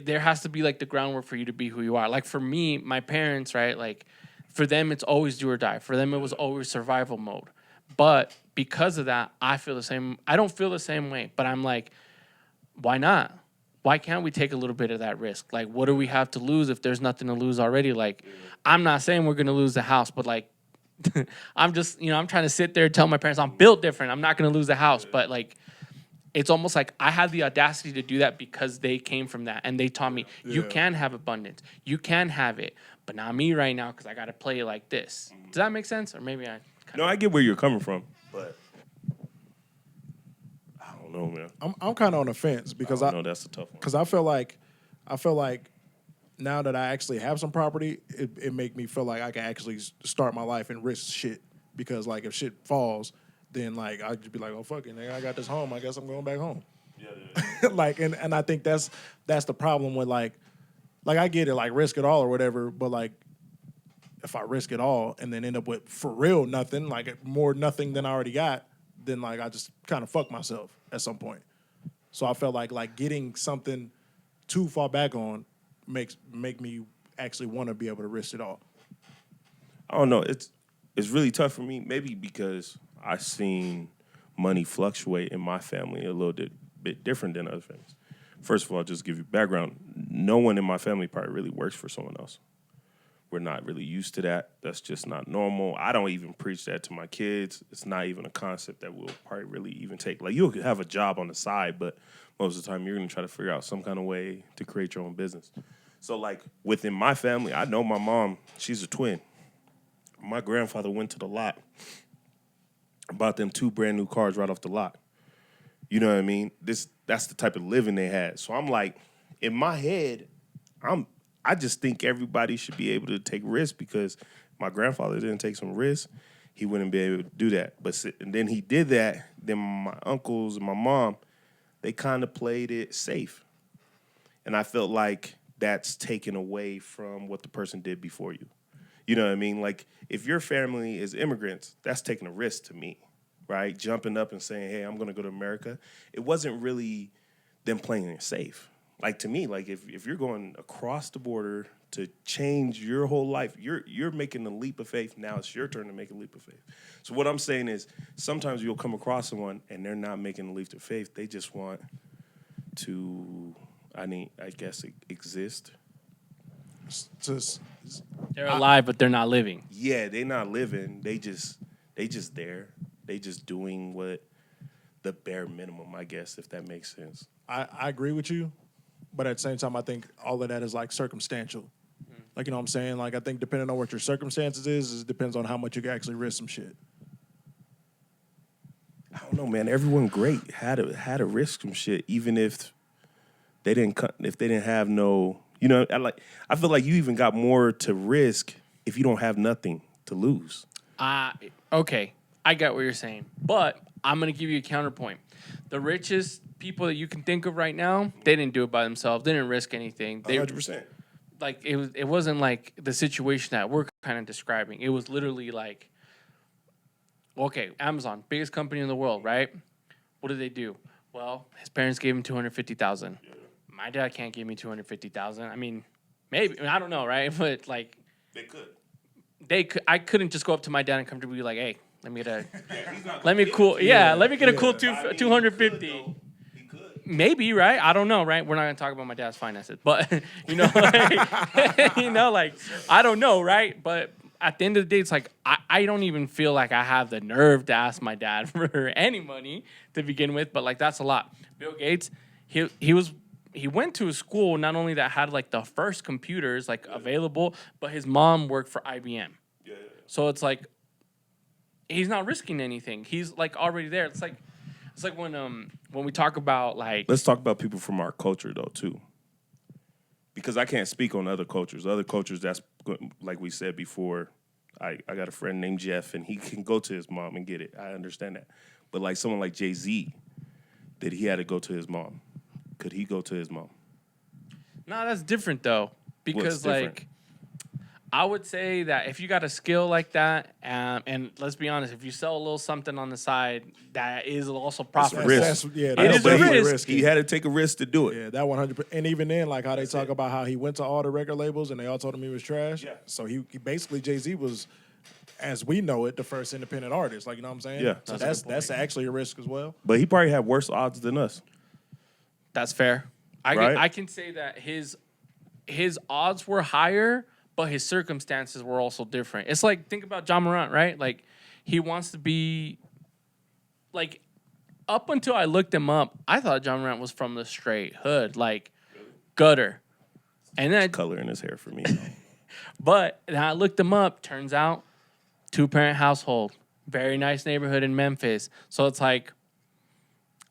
there has to be like the groundwork for you to be who you are. Like for me, my parents, right? Like for them, it's always do or die. For them, it was always survival mode. But because of that, I feel the same. I don't feel the same way, but I'm like, why not? why can't we take a little bit of that risk? Like, what do we have to lose if there's nothing to lose already? Like, I'm not saying we're going to lose the house, but like, I'm just, I'm trying to sit there and tell my parents I'm built different. I'm not going to lose the house. But like, it's almost like I had the audacity to do that because they came from that. And they taught me, you can have abundance. You can have it. But not me right now because I got to play it like this. Does that make sense? Or maybe I... No, I get where you're coming from. But I don't know, man. I'm kind of on the fence because I know that's a tough one. Because I feel like now that I actually have some property, it make me feel like I can actually start my life and risk shit. Because like if shit falls, then like I'd just be like, oh fuck it, nigga, I got this home. I guess I'm going back home. Yeah. Like and I think that's the problem with like I get it, like risk it all or whatever, but like if I risk it all and then end up with for real nothing, like more nothing than I already got, then like I just kind of fuck myself at some point. So I felt like getting something to fall back on make me actually want to be able to risk it all. I don't know. It's really tough for me, maybe because I've seen money fluctuate in my family a little bit different than other families. First of all, just to give you background, no one in my family probably really works for someone else. We're not really used to that. That's just not normal. I don't even preach that to my kids. It's not even a concept that we'll probably really even take. Like, you'll have a job on the side, but most of the time you're going to try to figure out some kind of way to create your own business. So, like, within my family, I know my mom, she's a twin. My grandfather went to the lot, bought them 2 brand new cars right off the lot. You know what I mean? That's the type of living they had. So I'm like, in my head, I just think everybody should be able to take risks because my grandfather didn't take some risks. He wouldn't be able to do that. And then he did that. Then my uncles and my mom, they kind of played it safe. And I felt like that's taken away from what the person did before you. You know what I mean? Like, if your family is immigrants, that's taking a risk to me, right? Jumping up and saying, hey, I'm going to go to America. It wasn't really them playing it safe. Like, to me, like, if you're going across the border to change your whole life, you're making a leap of faith. Now it's your turn to make a leap of faith. So what I'm saying is sometimes you'll come across someone and they're not making a leap of faith. They just want to, I guess, exist. They're alive, but they're not living. Yeah, they're not living. They just there. They just doing what the bare minimum, I guess, if that makes sense. I agree with you, but at the same time, I think all of that is like circumstantial. Like, you know what I'm saying? Like, I think depending on what your circumstances is, it depends on how much you can actually risk some shit. I don't know, man. Everyone great had to risk some shit, even if they didn't have no. You know, I feel like you even got more to risk if you don't have nothing to lose. Okay, I get what you're saying, but I'm gonna give you a counterpoint. The richest people that you can think of right now, they didn't do it by themselves. They didn't risk anything. 100%. Like it wasn't like the situation that we're kind of describing. It was literally like, okay, Amazon, biggest company in the world, right? What did they do? Well, his parents gave him $250,000. My dad can't give me $250,000. I mean, maybe I don't know, right? But like, they could. I couldn't just go up to my dad and come to be like, "Hey, let me get a cool 250." He could. Maybe, right? I don't know, right? We're not gonna talk about my dad's finances, but like, like I don't know, right? But at the end of the day, it's like I don't even feel like I have the nerve to ask my dad for any money to begin with. But like that's a lot. Bill Gates, he went to a school not only that had like the first computers like available, but his mom worked for IBM. Yeah. So it's like he's not risking anything. He's like already there. It's like when we talk about like, let's talk about people from our culture though too, because I can't speak on other cultures. Other cultures, that's like we said before. I got a friend named Jeff, and he can go to his mom and get it. I understand that, but like someone like Jay-Z, that he had to go to his mom. Could he go to his mom? No, that's different though. Because like, I would say that if you got a skill like that, and let's be honest, if you sell a little something on the side, that is also profitable. Risk. It is a risk. He had to take a risk to do it. Yeah, that 100%. And even then, like how they talk about how he went to all the record labels and they all told him he was trash. Yeah. So he basically, Jay-Z was, as we know it, the first independent artist. Like, you know what I'm saying? Yeah. So that's actually a risk as well. But he probably had worse odds than us. That's fair. Right? I can say that his odds were higher, but his circumstances were also different. It's like, think about John Morant, right? Like, he wants to be like, up until I looked him up, I thought John Morant was from the straight hood, like gutter. And then Color in his hair for me. but then I looked him up, turns out 2-parent household, very nice neighborhood in Memphis. So it's like,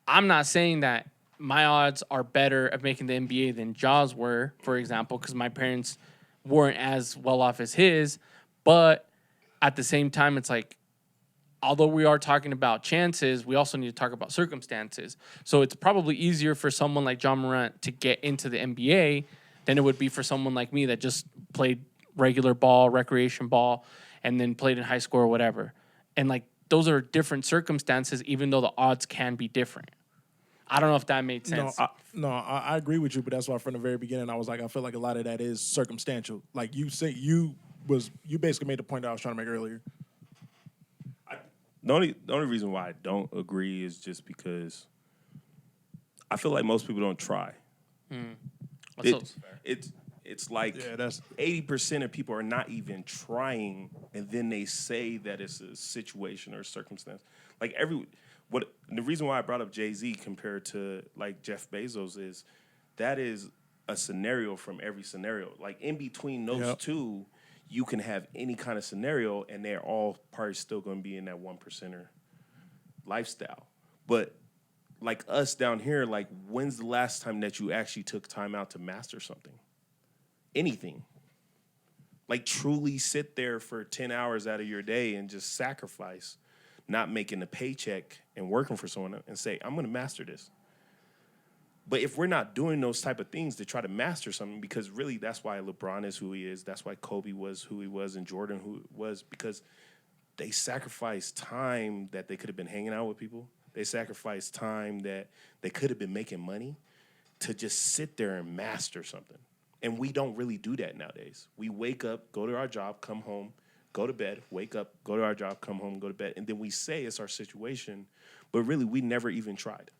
I'm not saying that my odds are better of making the NBA than Jaws were, for example, because my parents weren't as well off as his. But at the same time, it's like, although we are talking about chances, we also need to talk about circumstances. So it's probably easier for someone like John Morant to get into the NBA than it would be for someone like me that just played regular ball, recreation ball, and then played in high school or whatever. And like, those are different circumstances, even though the odds can be different. I don't know if that made sense. I agree with you, but that's why from the very beginning I was like, I feel like a lot of that is circumstantial. Like you say, you basically made the point that I was trying to make earlier. The only reason why I don't agree is just because I feel like most people don't try. It's like 80% of people are not even trying, and then they say that it's a situation or a circumstance. Like the reason why I brought up Jay-Z compared to like Jeff Bezos is that is a scenario from every scenario. Like in between those two, you can have any kind of scenario, and they're all probably still going to be in that 1%er lifestyle. But like us down here, like when's the last time that you actually took time out to master something? Anything. Like truly sit there for 10 hours out of your day and just sacrifice not making a paycheck and working for someone and say, I'm going to master this. But if we're not doing those type of things to try to master something, because really that's why LeBron is who he is, that's why Kobe was who he was and Jordan who was, because they sacrificed time that they could have been hanging out with people. They sacrificed time that they could have been making money to just sit there and master something. And we don't really do that nowadays. We wake up, go to our job, come home, go to bed, wake up, go to our job, come home, go to bed. And then we say it's our situation, but really we never even tried.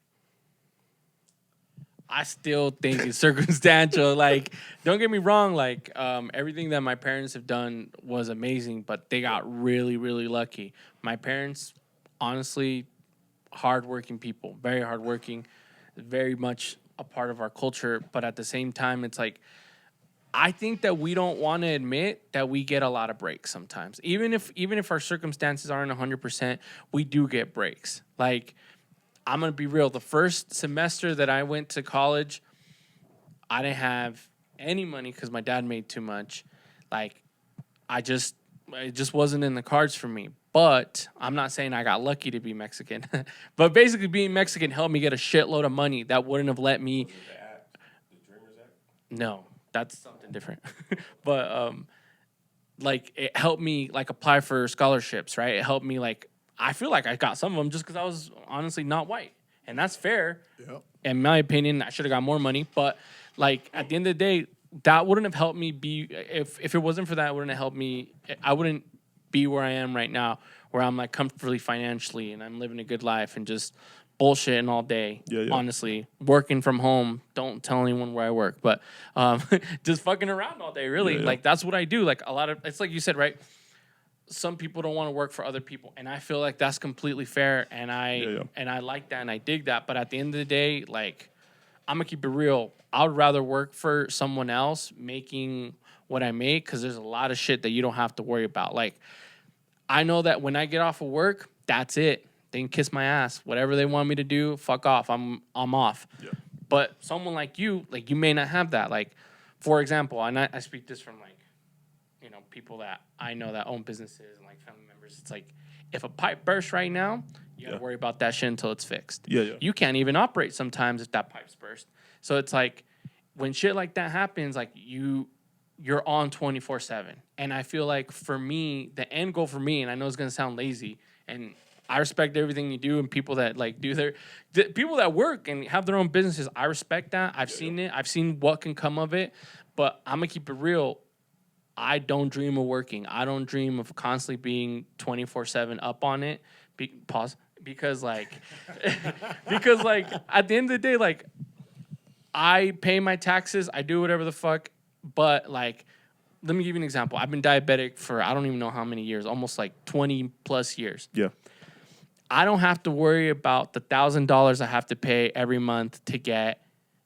I still think it's circumstantial. Like, don't get me wrong. Like, everything that my parents have done was amazing, but they got really, really lucky. My parents, honestly, hardworking people, very hardworking, very much a part of our culture. But at the same time, it's like, I think that we don't want to admit that we get a lot of breaks sometimes. Even if our circumstances aren't 100%, we do get breaks. Like, I'm going to be real. The first semester that I went to college, I didn't have any money because my dad made too much. Like, it just wasn't in the cards for me. But I'm not saying I got lucky to be Mexican. But basically being Mexican helped me get a shitload of money that wouldn't have let me. The Dreamers Act? No, that's something different. But like, it helped me like apply for scholarships, right? It helped me like, I feel like I got some of them just because I was honestly not white. And that's fair. Yep. In my opinion, I should have got more money. But, like, at the end of the day, that wouldn't have helped me be... If it wasn't for that, it wouldn't have helped me... I wouldn't be where I am right now, where I'm, like, comfortably financially and I'm living a good life and just bullshitting all day, honestly. Working from home. Don't tell anyone where I work. But just fucking around all day, really. Like, that's what I do. Like, a lot of... It's like you said, right? Some people don't want to work for other people, and I feel like that's completely fair, and I like that, and I dig that. But at the end of the day, like, I'm gonna keep it real. I would rather work for someone else making what I make, because there's a lot of shit that you don't have to worry about. Like, I know that when I get off of work, that's it. They can kiss my ass. Whatever they want me to do, fuck off. I'm off. Yeah. But someone like you may not have that. Like, for example, and I speak this from like, you know, people that I know that own businesses and like family members. It's like, if a pipe bursts right now, you gotta worry about that shit until it's fixed. You can't even operate sometimes if that pipe's burst. So it's like, when shit like that happens, like you're on 24/7. And I feel like for me, the end goal for me, and I know it's gonna sound lazy, and I respect everything you do, and people that like people that work and have their own businesses, I respect that. I've seen it. I've seen what can come of it. But I'm gonna keep it real. I don't dream of working. I don't dream of constantly being 24/7 up on it. Because like, at the end of the day, like, I pay my taxes. I do whatever the fuck. But like, let me give you an example. I've been diabetic for I don't even know how many years, almost like 20 plus years. Yeah. I don't have to worry about the $1,000 I have to pay every month to get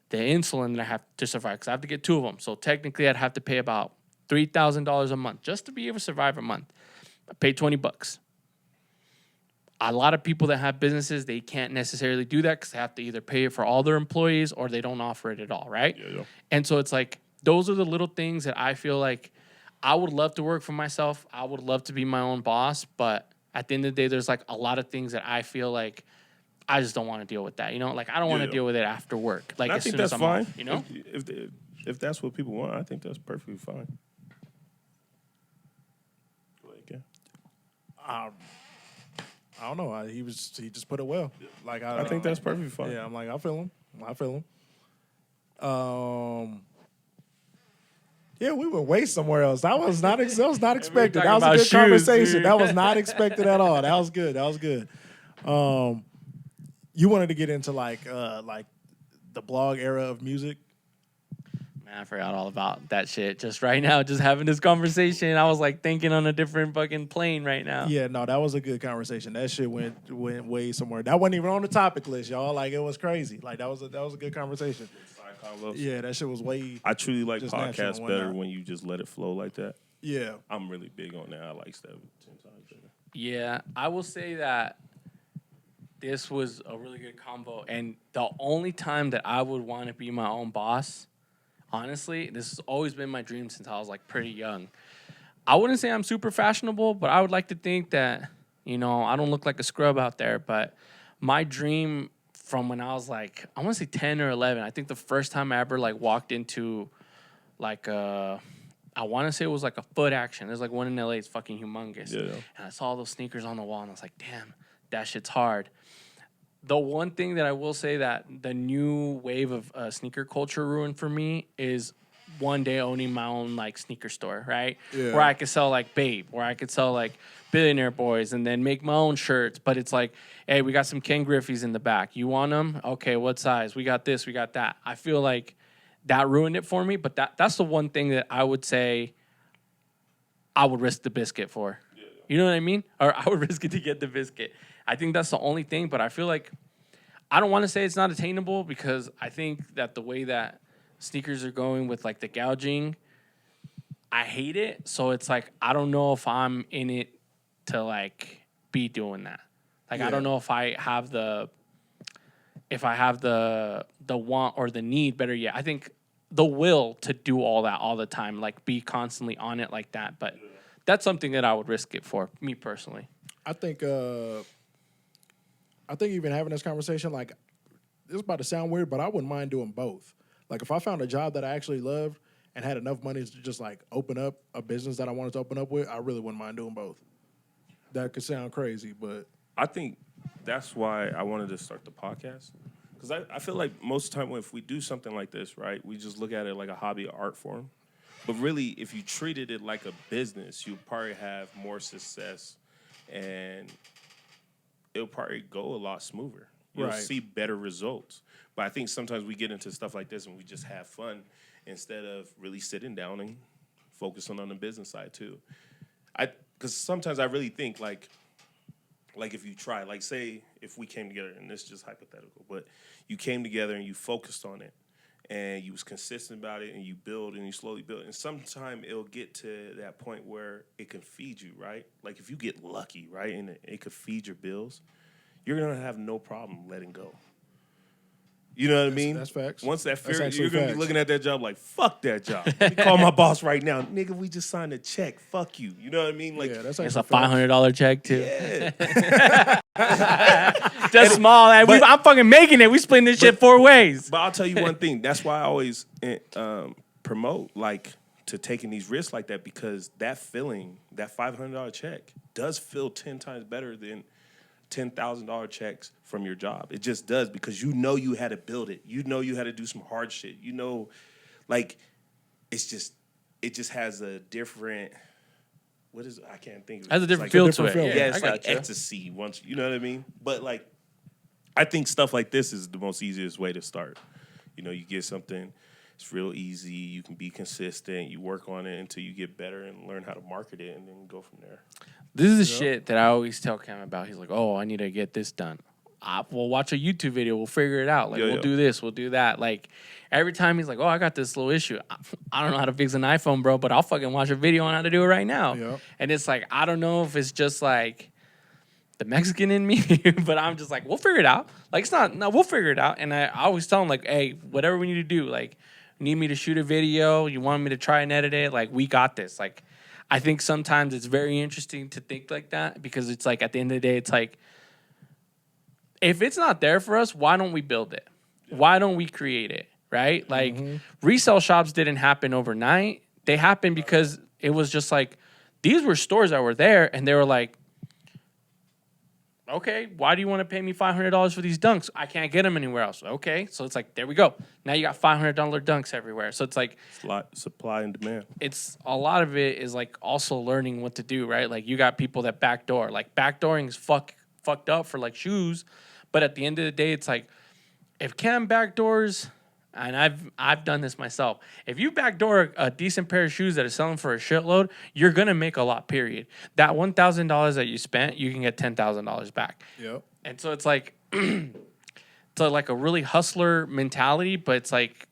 the insulin that I have to survive because I have to get 2 of them. So technically, I'd have to pay about $3,000 a month just to be able to survive a month. I pay $20. A lot of people that have businesses, they can't necessarily do that because they have to either pay it for all their employees or they don't offer it at all, right? Yeah. And so it's like those are the little things that I feel like I would love to work for myself. I would love to be my own boss, but at the end of the day, there's like a lot of things that I feel like I just don't want to deal with that. You know, like I don't want to deal with it after work. Like as soon as I'm off, you know? If that's what people want, I think that's perfectly fine. Go ahead, Ken. I don't know. He just put it well. Like I think that's perfectly fine. Yeah, I'm like, I feel him. Yeah, we went way somewhere else. That was not expected. That was a good conversation. Dude. That was not expected at all. That was good. You wanted to get into like the blog era of music. Man, I forgot all about that shit. Just right now, just having this conversation, I was like thinking on a different fucking plane right now. Yeah, no, that was a good conversation. That shit went way somewhere. That wasn't even on the topic list, y'all. Like it was crazy. Like that was a good conversation. Yeah, that shit was way. I truly like just podcasts natural and better whatnot. when you just let it flow like that. Yeah, I'm really big on that. I like stuff 10 times better. Yeah, I will say that this was a really good combo. And the only time that I would want to be my own boss, honestly, this has always been my dream since I was like pretty young. I wouldn't say I'm super fashionable, but I would like to think that, you know, I don't look like a scrub out there. But my dream from when I was like, I want to say 10 or 11, I think the first time I ever like walked into like I want to say it was like a foot action. There's like one in LA. It's fucking humongous. Yeah. And I saw all those sneakers on the wall and I was like, damn, that shit's hard. The one thing that I will say that the new wave of sneaker culture ruined for me is one day owning my own like sneaker store, right? Yeah. Where I could sell like Babe, where I could sell like Billionaire Boys and then make my own shirts. But it's like, hey, we got some Ken Griffey's in the back. You want them? Okay, what size? We got this, we got that. I feel like that ruined it for me. But that's the one thing that I would say I would risk the biscuit for. Yeah. You know what I mean? Or I would risk it to get the biscuit. I think that's the only thing. But I feel like I don't want to say it's not attainable because I think that the way that sneakers are going with like the gouging, I hate it. So it's like I don't know if I'm in it to like be doing that. Like I don't know if I have the want or the need, better yet. I think the will to do all that all the time, like be constantly on it like that. But that's something that I would risk it for, me personally. I think even having this conversation, like, it's about to sound weird, but I wouldn't mind doing both. Like, if I found a job that I actually loved and had enough money to just, like, open up a business that I wanted to open up with, I really wouldn't mind doing both. That could sound crazy, but... I think that's why I wanted to start the podcast. Because I feel like most of the time if we do something like this, right, we just look at it like a hobby or art form. But really, if you treated it like a business, you'd probably have more success and it'll probably go a lot smoother. You'll see better results. But I think sometimes we get into stuff like this and we just have fun instead of really sitting down and focusing on the business side too. Because sometimes I really think like if you try, like say if we came together, and this is just hypothetical, but you came together and you focused on it and you was consistent about it and you build and you slowly build. And sometime it'll get to that point where it can feed you, right? Like if you get lucky, right, and it could feed your bills, you're going to have no problem letting go. You know what I mean? That's facts. Once that fear, That's you're going to facts. be looking at that job like, fuck that job. Let me call my boss right now. Nigga, we just signed a check. Fuck you. You know what I mean? Like, Yeah, that's It's a actually facts. $500 check too. yeah. Just small. I'm fucking making it. We splitting this shit 4 ways. But I'll tell you one thing. That's why I always promote like to taking these risks like that, because that feeling, that $500 check, does feel 10 times better than $10,000 checks from your job. It just does, because you know you had to build it. You know you had to do some hard shit. You know, like it just has a different. What is it? I can't think of it. Has a It's different like feel to it. feel. Yeah, I it's like gotcha. ecstasy once, you know what I mean? But like, I think stuff like this is the most easiest way to start. You know, you get something, it's real easy. You can be consistent. You work on it until you get better and learn how to market it, and then go from there. This is the shit that I always tell Cam about. He's like, "Oh, I need to get this done." We'll watch a YouTube video. We'll figure it out. Like, we'll do this. We'll do that. Like, every time he's like, "Oh, I got this little issue. I don't know how to fix an iPhone, bro, but I'll fucking watch a video on how to do it right now." Yep. And it's like, I don't know if it's just like the Mexican in me, but I'm just like, we'll figure it out. Like, it's not, no, we'll figure it out. And I always tell him, like, hey, whatever we need to do, like, you need me to shoot a video, you want me to try and edit it, like, we got this. Like, I think sometimes it's very interesting to think like that because it's like, at the end of the day, it's like, if it's not there for us, why don't we build it? Why don't we create it, right? Like, resale shops didn't happen overnight. They happened because it was just like, these were stores that were there, and they were like, okay, why do you want to pay me $500 for these dunks? I can't get them anywhere else. Okay, so it's like, there we go. Now you got $500 dunks everywhere. So it's like, supply and demand. It's a lot of it is like also learning what to do, right? Like, you got people that backdoor. Like, backdooring is fucked up for like shoes, but at the end of the day, it's like, if Cam backdoors, and I've done this myself. If you backdoor a decent pair of shoes that are selling for a shitload, you're gonna make a lot. Period. That $1,000 that you spent, you can get $10,000 back. Yep. And so it's like, it's like a really hustler mentality, but it's like,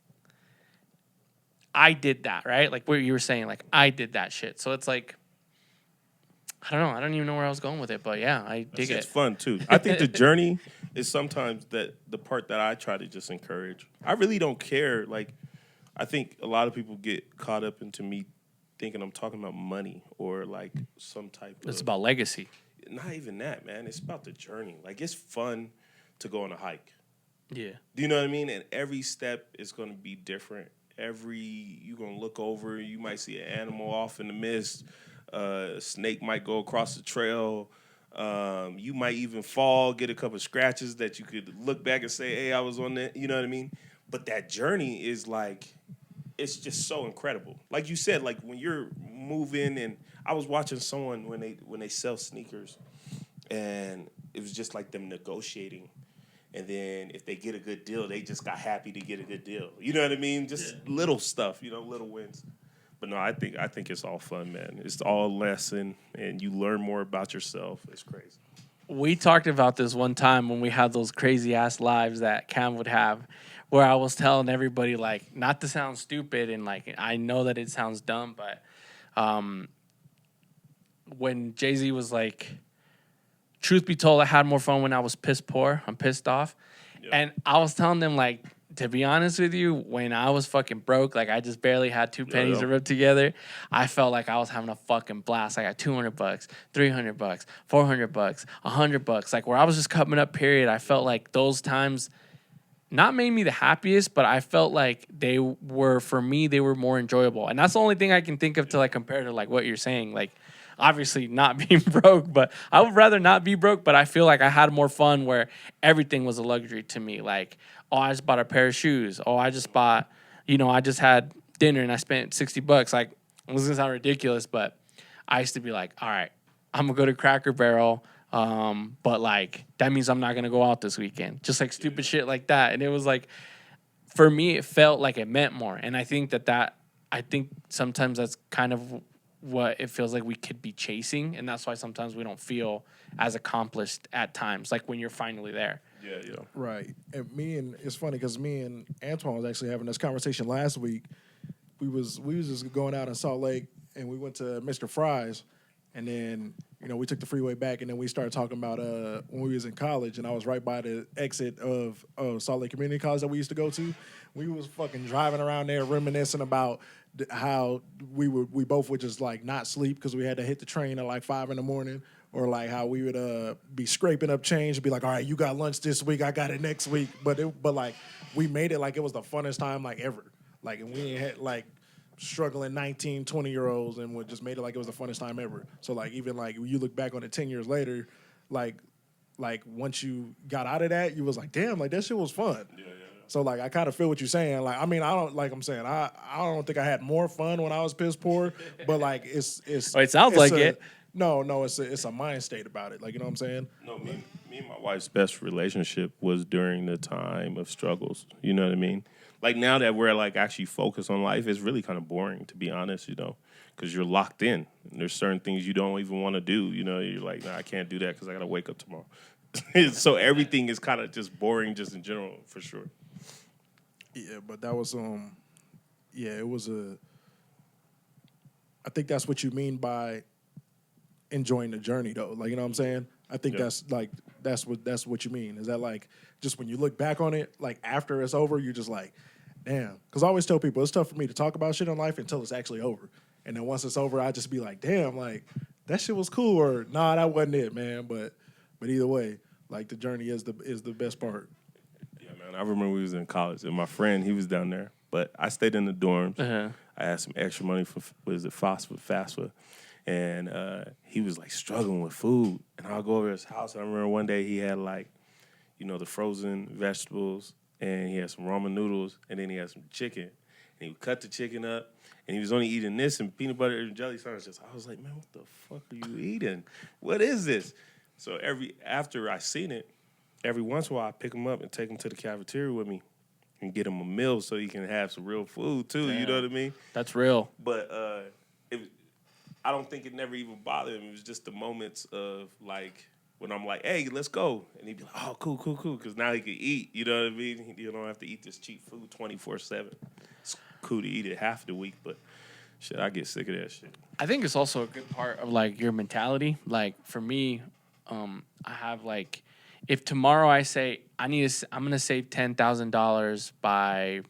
I did that, right? Like what you were saying, like I did that shit. So it's like, I don't know. I don't even know where I was going with it, but yeah, I dig it. It's fun too. I think the journey is sometimes that the part that I try to just encourage. I really don't care. Like, I think a lot of people get caught up into me thinking I'm talking about money or like some type of. It's about legacy. Not even that, man. It's about the journey. Like, it's fun to go on a hike. Yeah. Do you know what I mean? And every step is going to be different. You're going to look over, you might see an animal off in the mist. A snake might go across the trail. You might even fall, get a couple scratches that you could look back and say, hey, I was on that. You know what I mean? But that journey is like, it's just so incredible. Like you said, like when you're moving, and I was watching someone when they sell sneakers, and it was just like them negotiating. And then if they get a good deal, they just got happy to get a good deal. You know what I mean? Just little stuff, little wins. But no, I think it's all fun, man. It's all a lesson, and you learn more about yourself. It's crazy. We talked about this one time when we had those crazy ass lives that Cam would have, where I was telling everybody, like, not to sound stupid, and like I know that it sounds dumb, but when Jay-Z was like, truth be told, I had more fun when I was piss poor. I'm pissed off. Yep. And I was telling them, like, to be honest with you, when I was fucking broke, like I just barely had 2 pennies to rub together, I felt like I was having a fucking blast. I got $200, $300, $400, $100, like where I was just coming up, period. I felt like those times not made me the happiest, but I felt like they were, for me, they were more enjoyable. And that's the only thing I can think of to like compare to like what you're saying. Like, obviously not being broke, but I would rather not be broke, but I feel like I had more fun where everything was a luxury to me. Like, oh, I just bought a pair of shoes. Oh, I just bought, I just had dinner and I spent $60. Like, it was gonna sound ridiculous, but I used to be like, all right, I'm gonna go to Cracker Barrel, but like, that means I'm not gonna go out this weekend. Just like stupid shit like that. And it was like, for me, it felt like it meant more. And I think I think sometimes that's kind of what it feels like we could be chasing, and that's why sometimes we don't feel as accomplished at times, like when you're finally there. Yeah. Right. And it's funny because me and Antoine was actually having this conversation last week. We was just going out in Salt Lake, and we went to Mr. Fry's, and then we took the freeway back, and then we started talking about when we was in college, and I was right by the exit of Salt Lake Community College that we used to go to. We was fucking driving around there reminiscing about how we both would just like not sleep because we had to hit the train at like 5 a.m, or like how we would be scraping up change and be like, all right, you got lunch this week, I got it next week. But like we made it like it was the funnest time like ever. Like, and we had like struggling 19, 20-year-olds, and we just made it like it was the funnest time ever. So like even like you look back on it 10 years later, like once you got out of that, you was like, damn, like that shit was fun. Yeah. So like I kind of feel what you're saying. Like, I mean, I don't think I had more fun when I was piss poor, but like it's well, it sounds like it. No, it's a mind state about it. Like, you know what I'm saying? No, me Me and my wife's best relationship was during the time of struggles. You know what I mean? Like now that we're like actually focused on life, it's really kind of boring, to be honest, you know, because you're locked in. And there's certain things you don't even want to do. You know, you're like, nah, I can't do that because I got to wake up tomorrow. So everything is kind of just boring just in general, for sure. Yeah, but that was it was I think that's what you mean by enjoying the journey, though. Like, you know what I'm saying? I think that's what you mean. Is that like just when you look back on it, like after it's over, you're just like, damn. Because I always tell people it's tough for me to talk about shit in life until it's actually over. And then once it's over, I just be like, damn, like that shit was cool, or nah, that wasn't it, man. But either way, like the journey is the best part. Yeah, man. I remember we was in college and my friend, he was down there, but I stayed in the dorms. Uh-huh. I had some extra money for FAFSA. And he was like struggling with food. And I'll go over to his house. And I remember one day he had like, you know, the frozen vegetables, and he had some ramen noodles, and then he had some chicken. And he would cut the chicken up, and he was only eating this and peanut butter and jelly sandwiches. I was like, man, what the fuck are you eating? What is this? So after I seen it, every once in a while I pick him up and take him to the cafeteria with me and get him a meal so he can have some real food too. Damn. You know what I mean? That's real. But I don't think it never even bothered him. It was just the moments of like when I'm like, hey, let's go. And he'd be like, oh, cool. Because now he can eat. You know what I mean? You don't have to eat this cheap food 24/7. It's cool to eat it half the week, but shit, I get sick of that shit. I think it's also a good part of like your mentality. Like for me, I have like, if tomorrow I say I'm gonna save $10,000 by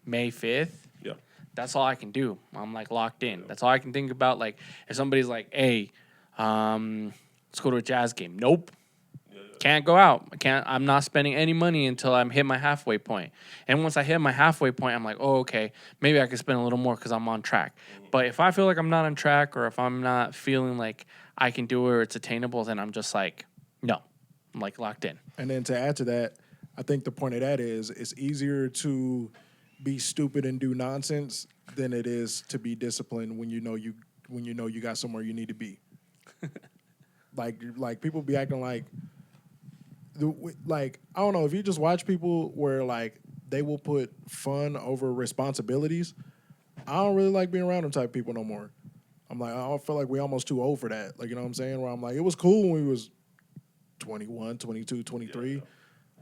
May 5th. Yeah. That's all I can do. I'm like locked in. That's all I can think about. Like if somebody's like, hey, let's go to a Jazz game. Nope. Can't go out. I'm not spending any money until I'm hit my halfway point. And once I hit my halfway point, I'm like, oh, okay, maybe I can spend a little more because I'm on track. But if I feel like I'm not on track, or if I'm not feeling like I can do it or it's attainable, then I'm just like, no. I'm like locked in. And then to add to that, I think the point of that is it's easier to be stupid and do nonsense than it is to be disciplined when you know you got somewhere you need to be. like people be acting like I don't know, if you just watch people where like they will put fun over responsibilities, I don't really like being around them type of people no more. I'm like, I feel like we almost too old for that. Like, you know what I'm saying? Where I'm like, it was cool when we was 21, 22, 23. Yeah.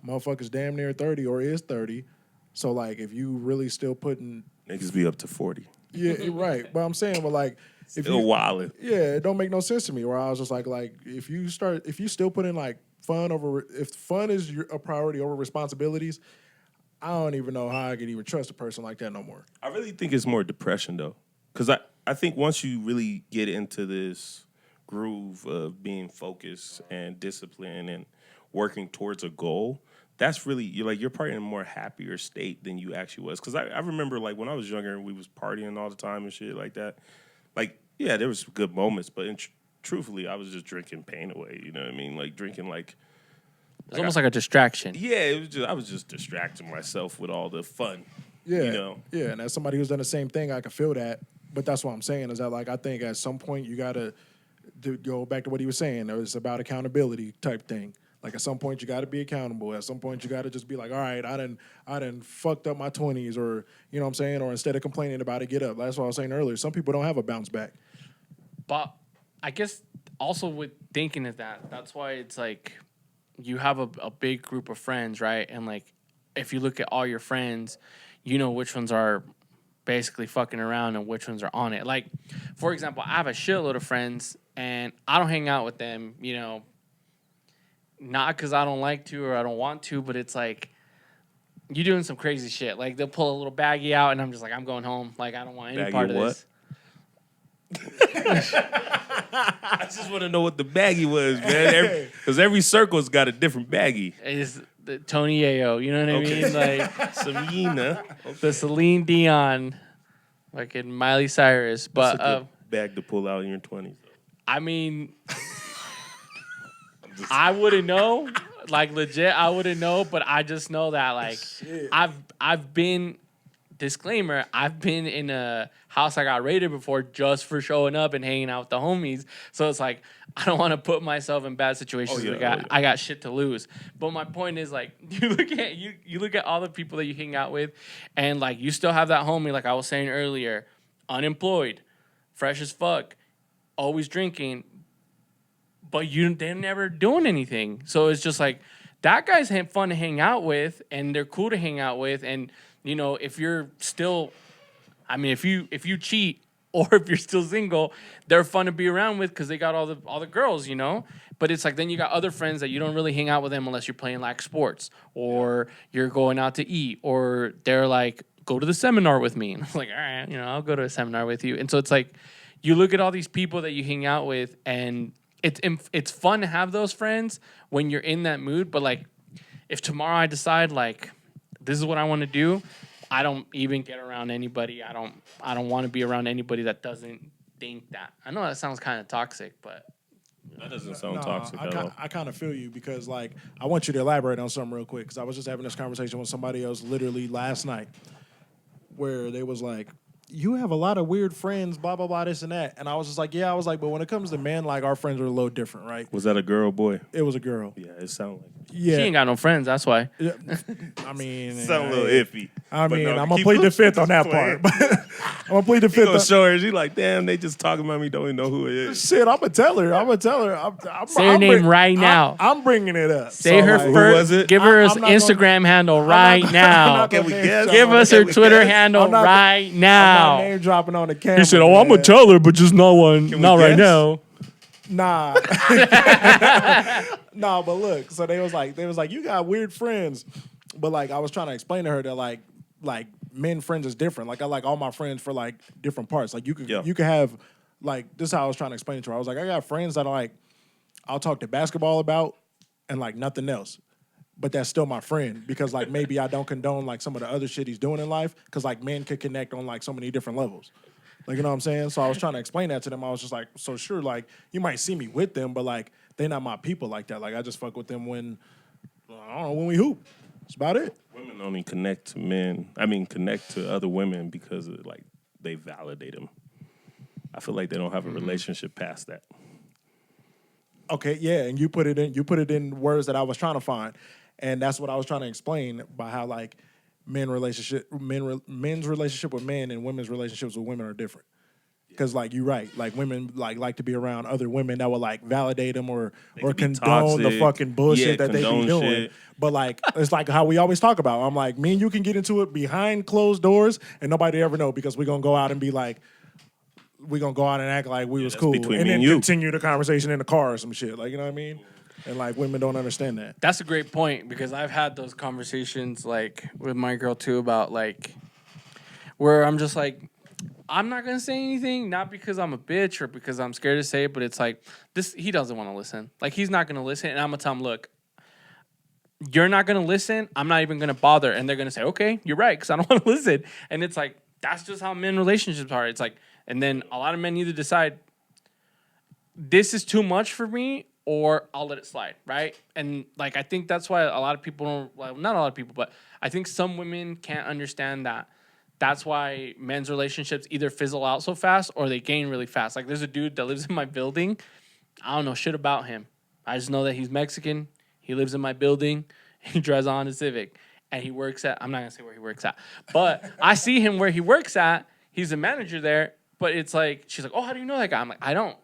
Motherfuckers damn near 30 or is 30. So, like, if you really still putting... Niggas be up to 40. Yeah, right. But I'm saying, but like... Still wildin'. Yeah, it don't make no sense to me. Where I was just like, if you still put in, like, fun over... If fun is a priority over responsibilities, I don't even know how I could even trust a person like that no more. I really think it's more depression, though. Because I think once you really get into this groove of being focused and disciplined and working towards a goal, that's really, you're probably in a more happier state than you actually was. Because I remember, like, when I was younger and we was partying all the time and shit like that, like, yeah, there was good moments, but truthfully, I was just drinking pain away, you know what I mean? Like, drinking, like... It's almost like a distraction. Yeah, I was just distracting myself with all the fun, yeah, you know? Yeah, and as somebody who's done the same thing, I can feel that. But that's what I'm saying is that, like, I think at some point you got to go back to what he was saying. It's about accountability type thing. Like, at some point you got to be accountable. At some point you got to just be like, all right, I done fucked up my 20s, or, you know what I'm saying? Or instead of complaining about it, get up. That's what I was saying earlier. Some people don't have a bounce back. But I guess also with thinking of that's why it's like you have a big group of friends, right? And, like, if you look at all your friends, you know which ones are basically fucking around and which ones are on it. Like, for example, I have a shitload of friends, and I don't hang out with them, you know, not because I don't like to or I don't want to, but it's like you doing some crazy shit. Like, they'll pull a little baggie out, and I'm just like, I'm going home. Like, I don't want any part of what? this. I just want to know what the baggie was, man. Because every circle's got a different baggie. It's the Tony Ayo, you know what I mean? Like some Yena. the Celine Dion, like in Miley Cyrus. But that's a good bag to pull out in your 20s. I mean, I wouldn't know. Like, legit, I wouldn't know. But I just know that, like, I've been disclaimer, I've been in a house I got raided before just for showing up and hanging out with the homies. So it's like, I don't want to put myself in bad situations. I got shit to lose. But my point is, like, you look at all the people that you hang out with, and like you still have that homie, like I was saying earlier, unemployed, fresh as fuck, always drinking, but they're never doing anything. So it's just like, that guy's fun to hang out with, and they're cool to hang out with. And you know, if you're still, I mean, if you cheat or if you're still single, they're fun to be around with because they got all the girls, you know. But it's like, then you got other friends that you don't really hang out with them unless you're playing like sports or you're going out to eat, or they're like, go to the seminar with me, and I'm like, all right, you know, I'll go to a seminar with you. And so it's like, you look at all these people that you hang out with, and it's fun to have those friends when you're in that mood. But like, if tomorrow I decide like this is what I want to do, I don't even get around anybody. I don't want to be around anybody that doesn't think that. I know that sounds kind of toxic, but that doesn't sound toxic at all. I kind of feel you, because like, I want you to elaborate on something real quick, because I was just having this conversation with somebody else literally last night, where they was like, you have a lot of weird friends, blah, blah, blah, this and that. And I was just like, yeah, I was like, but when it comes to men, like, our friends are a little different, right? Was that a girl or boy? It was a girl. Yeah, it sounded like it. Yeah. she ain't got no friends. That's why. Yeah. I mean, Sound a little iffy. I mean, no, I'm going to plead the fifth on that part. But I'm going to plead the He fifth. gonna show her. She like, damn, they just talking about me. Don't even know who it is. Shit, I'm going to tell her. Say her name right now. I'm bringing it up. Say her like, first. Give her her I'm not Instagram handle right now. Can we guess? Give us her Twitter guess? handle right I'm now. not name dropping on the camera. He said, "Oh, I'm gonna tell her, but just not right guess? now." Nah. Nah, but look, so they was like, you got weird friends. But like, I was trying to explain to her that like men friends is different. Like, I like all my friends for like different parts. Like, you could have, like, this is how I was trying to explain it to her. I was like, I got friends that I'll talk to basketball about and like nothing else. But that's still my friend, because like maybe I don't condone like some of the other shit he's doing in life, because like men could connect on like so many different levels. Like, you know what I'm saying? So I was trying to explain that to them. I was just like, so sure, like, you might see me with them, but like, they not my people like that. Like, I just fuck with them when, I don't know, when we hoop. That's about it. Women only connect to men. I mean, connect to other women because of, like, they validate them. I feel like they don't have a relationship past that. Okay, yeah, and you put it in words that I was trying to find, and that's what I was trying to explain by how like men's relationship with men and women's relationships with women are different. Because like, you're right, like women like to be around other women that will like validate them or condone toxic. the fucking bullshit that they be doing. Shit. But like, it's like how we always talk about. I'm like, me and you can get into it behind closed doors and nobody ever know, because we're gonna go out and be like, we're gonna go out and act like we was cool, and then continue the conversation in the car or some shit. Like, you know what I mean? And like, women don't understand that. That's a great point, because I've had those conversations like with my girl too, about like where I'm just like, I'm not gonna say anything, not because I'm a bitch or because I'm scared to say it, but it's like, he doesn't want to listen. Like, he's not gonna listen, and I'm gonna tell him, look, you're not gonna listen, I'm not even gonna bother. And they're gonna say, okay, you're right, because I don't want to listen. And it's like, that's just how men relationships are. It's like, and then a lot of men either decide, this is too much for me, or I'll let it slide, right? And like, I think that's why a lot of people don't, well, not a lot of people, but I think some women can't understand that. That's why men's relationships either fizzle out so fast or they gain really fast. Like, there's a dude that lives in my building. I don't know shit about him. I just know that he's Mexican. He lives in my building. He drives a Honda Civic. And he works at, I'm not going to say where he works at, but I see him where he works at. He's a manager there. But it's like, she's like, oh, how do you know that guy? I'm like, I don't.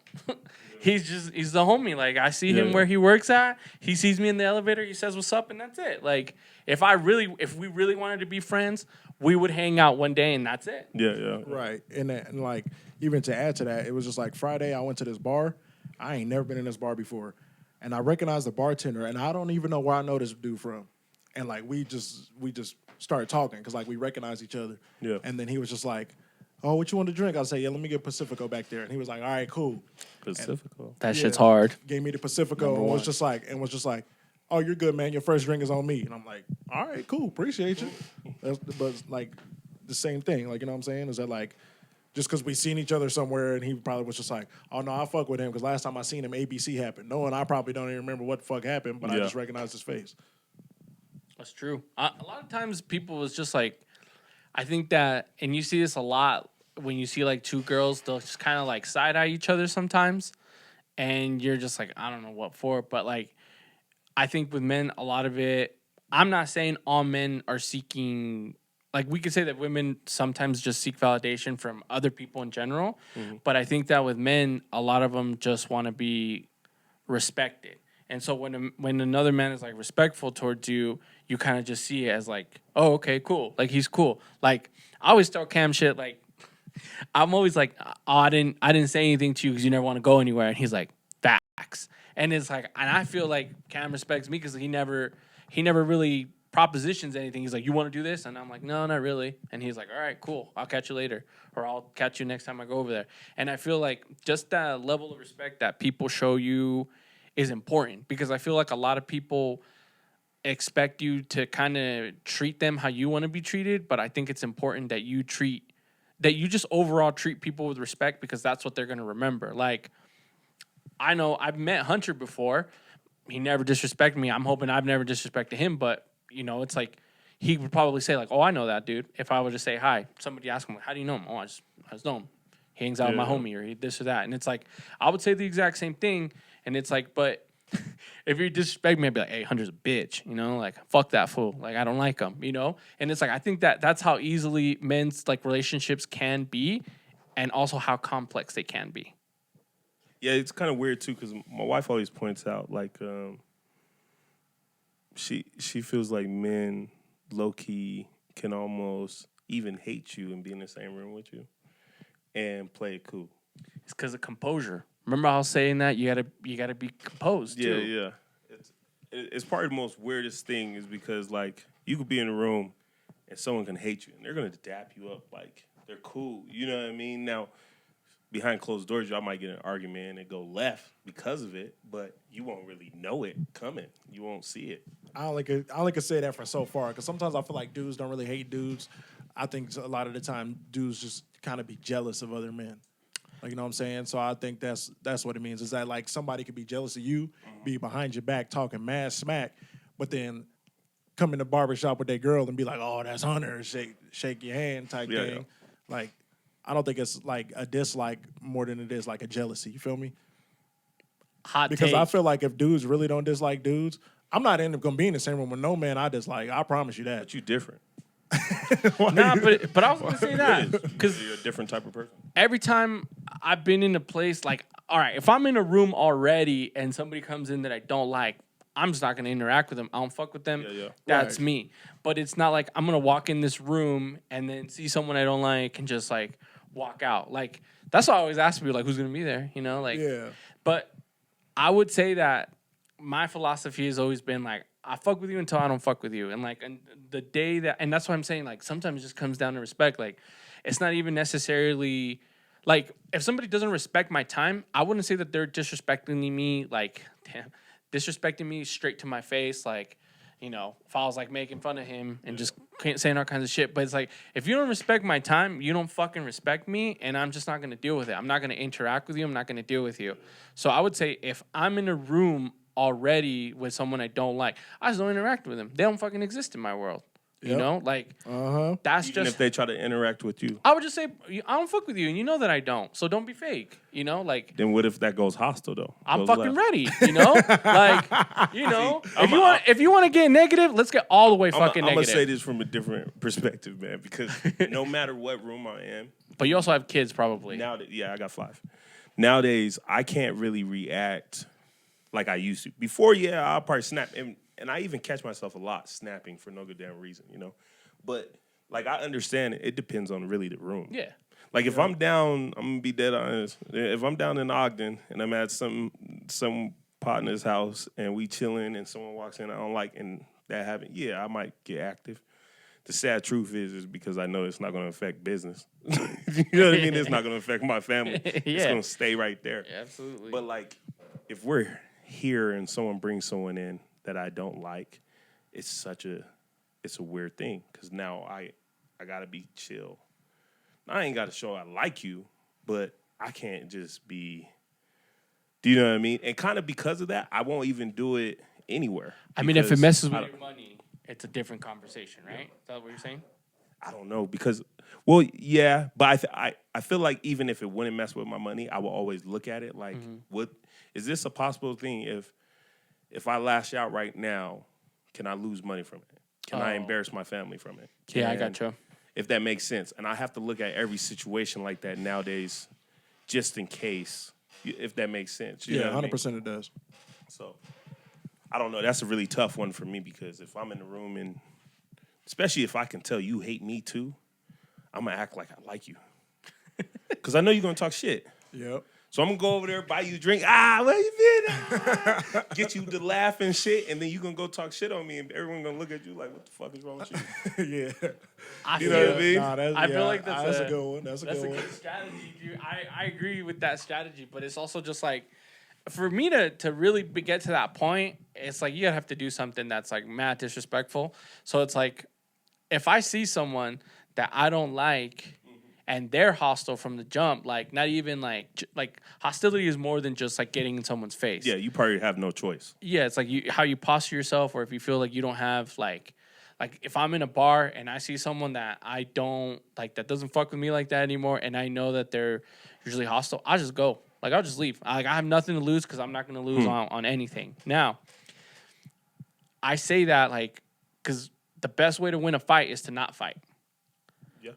He's the homie. Like, I see him where he works at. He sees me in the elevator. He says, what's up? And that's it. Like, if we really wanted to be friends, we would hang out one day and that's it. Yeah. Right. And like, even to add to that, it was just like Friday, I went to this bar. I ain't never been in this bar before. And I recognized the bartender, and I don't even know where I know this dude from. And like, we just started talking, because like, we recognize each other. Yeah. And then he was just like, oh, what you want to drink? I say, yeah, let me get Pacifico back there. And he was like, all right, cool. Pacifico. That shit's hard. Gave me the Pacifico and was just like, oh, you're good, man. Your first drink is on me. And I'm like, all right, cool. Appreciate you. But like, the same thing. Like, you know what I'm saying? Is that like, just because we seen each other somewhere, and he probably was just like, oh, no, I fuck with him, because last time I seen him, ABC happened. Knowing I probably don't even remember what the fuck happened, but I just recognized his face. That's true. A lot of times people was just like, I think that, and you see this a lot when you see like two girls, they'll just kind of like side eye each other sometimes, and you're just like, I don't know what for, but like, I think with men, a lot of it. I'm not saying all men are seeking. Like we could say that women sometimes just seek validation from other people in general, but I think that with men, a lot of them just want to be respected. And so when another man is like respectful towards you, you kind of just see it as like, oh, okay, cool. Like he's cool. Like I always tell Cam shit. Like I'm always like, oh, I didn't say anything to you because you never want to go anywhere. And he's like, facts. And it's like, and I feel like Cam respects me because he never really propositions anything. He's like, you want to do this? And I'm like, no, not really. And he's like, all right, cool. I'll catch you later, or I'll catch you next time I go over there. And I feel like just that level of respect that people show you is important, because I feel like a lot of people expect you to kind of treat them how you want to be treated. But I think it's important that you just overall treat people with respect, because that's what they're going to remember. Like, I know I've met Hunter before. He never disrespected me. I'm hoping I've never disrespected him, but it's like he would probably say like, "Oh, I know that dude." If I were to say hi, somebody ask him, "How do you know him?" "Oh, I just know him. He hangs out with my homie, or he this or that." And it's like I would say the exact same thing, and it's like, but if you disrespect me, I'd be like, "Hey, Hunter's a bitch," like fuck that fool. Like I don't like him, And it's like I think that's how easily men's like relationships can be, and also how complex they can be. Yeah, it's kind of weird too, because my wife always points out like she feels like men low key can almost even hate you and be in the same room with you and play it cool. It's because of composure. Remember I was saying that you gotta be composed too. Yeah. It's probably the most weirdest thing is because like you could be in a room and someone can hate you and they're gonna dap you up like they're cool. You know what I mean? Now, behind closed doors, y'all might get an argument and go left because of it, but you won't really know it coming. You won't see it. I only could say that for so far, because sometimes I feel like dudes don't really hate dudes. I think a lot of the time dudes just kind of be jealous of other men. Like, you know what I'm saying? So I think that's what it means, is that like somebody could be jealous of you, be behind your back talking mad smack, but then come in the barbershop with that girl and be like, oh, that's Hunter, shake your hand type thing. Yeah. Like, I don't think it's like a dislike more than it is like a jealousy. You feel me? Because I feel like if dudes really don't dislike dudes, I'm not going to be in the same room with no man I dislike. I promise you that. But you different. Nah, but I was going to say that. Because you're a different type of person. Every time I've been in a place, like, all right, if I'm in a room already and somebody comes in that I don't like, I'm just not going to interact with them. I don't fuck with them. Yeah. That's me. But it's not like I'm going to walk in this room and then see someone I don't like and just, like, walk out. Like, that's why I always ask people, like, who's going to be there, Like, yeah. But I would say that my philosophy has always been, like, I fuck with you until I don't fuck with you. And, like, and the day that, and that's what I'm saying, like, sometimes it just comes down to respect. Like, it's not even necessarily, like, if somebody doesn't respect my time, I wouldn't say that they're disrespecting me, like, disrespecting me straight to my face, like, if I was like making fun of him and just saying all kinds of shit. But it's like, if you don't respect my time, you don't fucking respect me, and I'm just not going to deal with it. I'm not going to interact with you. I'm not going to deal with you. So I would say if I'm in a room already with someone I don't like, I just don't interact with them. They don't fucking exist in my world. Like, that's even just... if they try to interact with you. I would just say, I don't fuck with you, and you know that I don't. So don't be fake, like... Then what if that goes hostile, though? I'm fucking ready, Like, if you want to get negative, let's get all the way fucking negative. I'm going to say this from a different perspective, man, because no matter what room I am... But you also have kids, probably. I got 5. Nowadays, I can't really react like I used to. Before, I'll probably snap. And I even catch myself a lot snapping for no good damn reason, But, like, I understand it depends on really the room. Yeah. Like, if I'm down, I'm going to be dead honest. If I'm down in Ogden and I'm at some partner's house and we chilling and someone walks in I don't like, and that happened, I might get active. The sad truth is because I know it's not going to affect business. You know what I mean? It's not going to affect my family. It's going to stay right there. Yeah, absolutely. But, like, if we're here and someone brings someone in that I don't like, it's a weird thing, because now I gotta be chill. I ain't gotta show I like you, but I can't just be, do you know what I mean? And kind of because of that, I won't even do it anywhere. I mean, if it messes with your money, it's a different conversation, right? Is that what you're saying? I don't know because, well, yeah, but I feel like even if it wouldn't mess with my money, I will always look at it like, what is this a possible thing? If I lash out right now, can I lose money from it? Can I embarrass my family from it? Yeah, I got you. If that makes sense, and I have to look at every situation like that nowadays, just in case, if that makes sense. You know what I mean? 100% it does. So, I don't know. That's a really tough one for me because if I'm in the room and especially if I can tell you hate me too, I'm going to act like I like you. Because I know you're going to talk shit. Yep. So I'm going to go over there, buy you a drink. Where you been? Get you to laugh and shit. And then you're going to go talk shit on me. And everyone's going to look at you like, what the fuck is wrong with you? Yeah. You know what I mean? I feel like that's a good one. That's a good one. strategy, dude. I agree with that strategy, but it's also just like, for me to really get to that point, it's like you gotta have to do something that's like mad disrespectful. So it's like, if I see someone that I don't like and they're hostile from the jump, like not even like hostility is more than just like getting in someone's face. Yeah, you probably have no choice. Yeah, it's like how you posture yourself, or if you feel like you don't have like if I'm in a bar and I see someone that I don't like that doesn't fuck with me like that anymore, and I know that they're usually hostile, I just go. Like, I'll just leave. I have nothing to lose because I'm not going to lose on anything. Now, I say that, like, because the best way to win a fight is to not fight. Yeah.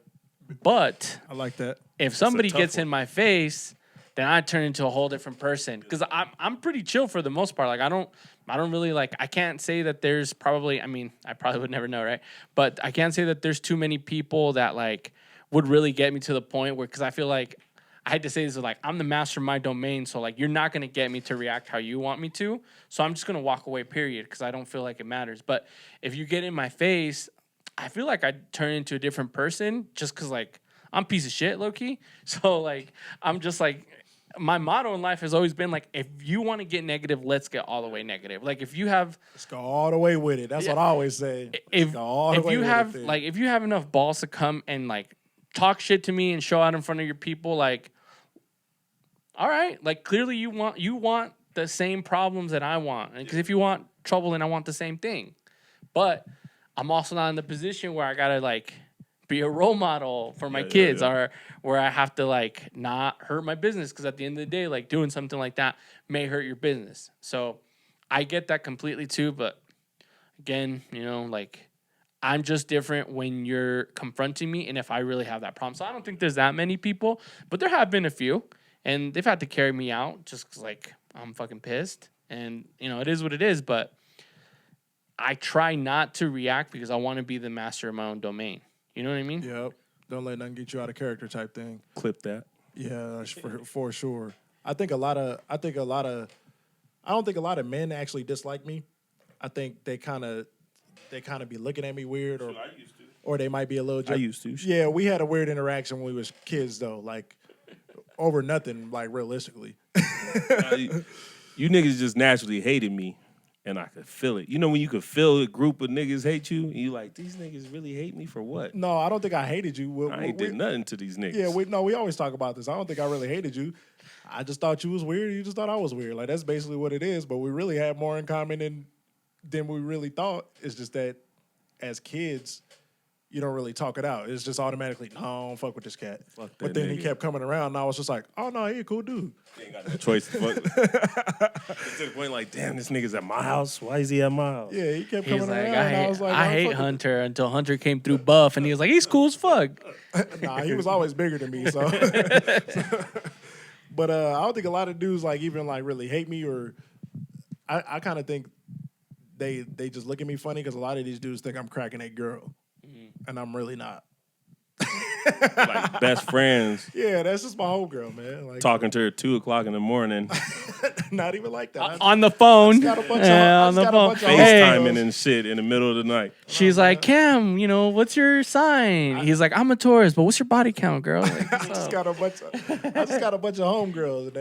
But I like that. If somebody gets one. in my face, then I turn into a whole different person. Because I'm pretty chill for the most part. Like, I don't really, like, I can't say that there's probably, I mean, I probably would never know, right? But I can't say that there's too many people that, like, would really get me to the point where, because I feel like, I had to say this, like, I'm the master of my domain, so, like, you're not going to get me to react how you want me to, so I'm just going to walk away, period, because I don't feel like it matters. But if you get in my face, I feel like I turn into a different person just because, like, I'm a piece of shit, low-key. So, like, I'm just, like, my motto in life has always been, like, if you want to get negative, let's get all the way negative. Like, if you have... Let's go all the way with it. That's what I always say. If you have enough balls to come and, like, talk shit to me and show out in front of your people, like... All right, like clearly you want the same problems that I want, because if you want trouble, then I want the same thing. But I'm also not in the position where I gotta like be a role model for my kids, or where I have to like not hurt my business, because at the end of the day, like doing something like that may hurt your business. So I get that completely too, but again, you know, like I'm just different when you're confronting me, and if I really have that problem. So I don't think there's that many people, but there have been a few. And they've had to carry me out just 'cause, like, I'm fucking pissed. And, you know, it is what it is. But I try not to react because I want to be the master of my own domain. You know what I mean? Yep. Don't let nothing get you out of character type thing. Clip that. Yeah, for sure. I don't think a lot of men actually dislike me. I think they kind of be looking at me weird, or they might be a little... I used to. Yeah, we had a weird interaction when we was kids, though. Like... over nothing, like, realistically. You niggas just naturally hated me, and I could feel it. You know when you could feel a group of niggas hate you, and you like, these niggas really hate me for what? No, I don't think I hated you. I ain't did nothing to these niggas. Yeah, we always talk about this. I don't think I really hated you. I just thought you was weird, you just thought I was weird. Like, that's basically what it is, but we really had more in common than we really thought. It's just that, as kids... you don't really talk it out. It's just automatically, no, I don't fuck with this cat. But then he kept coming around, and I was just like, oh, no, he a cool dude. You ain't got no choice to fuck. It's to the point like, damn, this nigga's at my house. Why is he at my house? Yeah, he kept coming like, around, and I was like, I hate Hunter until Hunter came through buff, and he was like, he's cool as fuck. Nah, he was always bigger than me, so. But I don't think a lot of dudes, like, even, like, really hate me, or I kind of think they just look at me funny, because a lot of these dudes think I'm cracking a girl. And I'm really not. Like best friends. Yeah, that's just my homegirl, man. Like, talking to her at 2:00 in the morning. Not even like that. On the phone. On the phone. FaceTiming and shit in the middle of the night. She's like, Cam, you know, what's your sign? He's like, I'm a Taurus, but what's your body count, girl? Like, I just got a bunch of homegirls.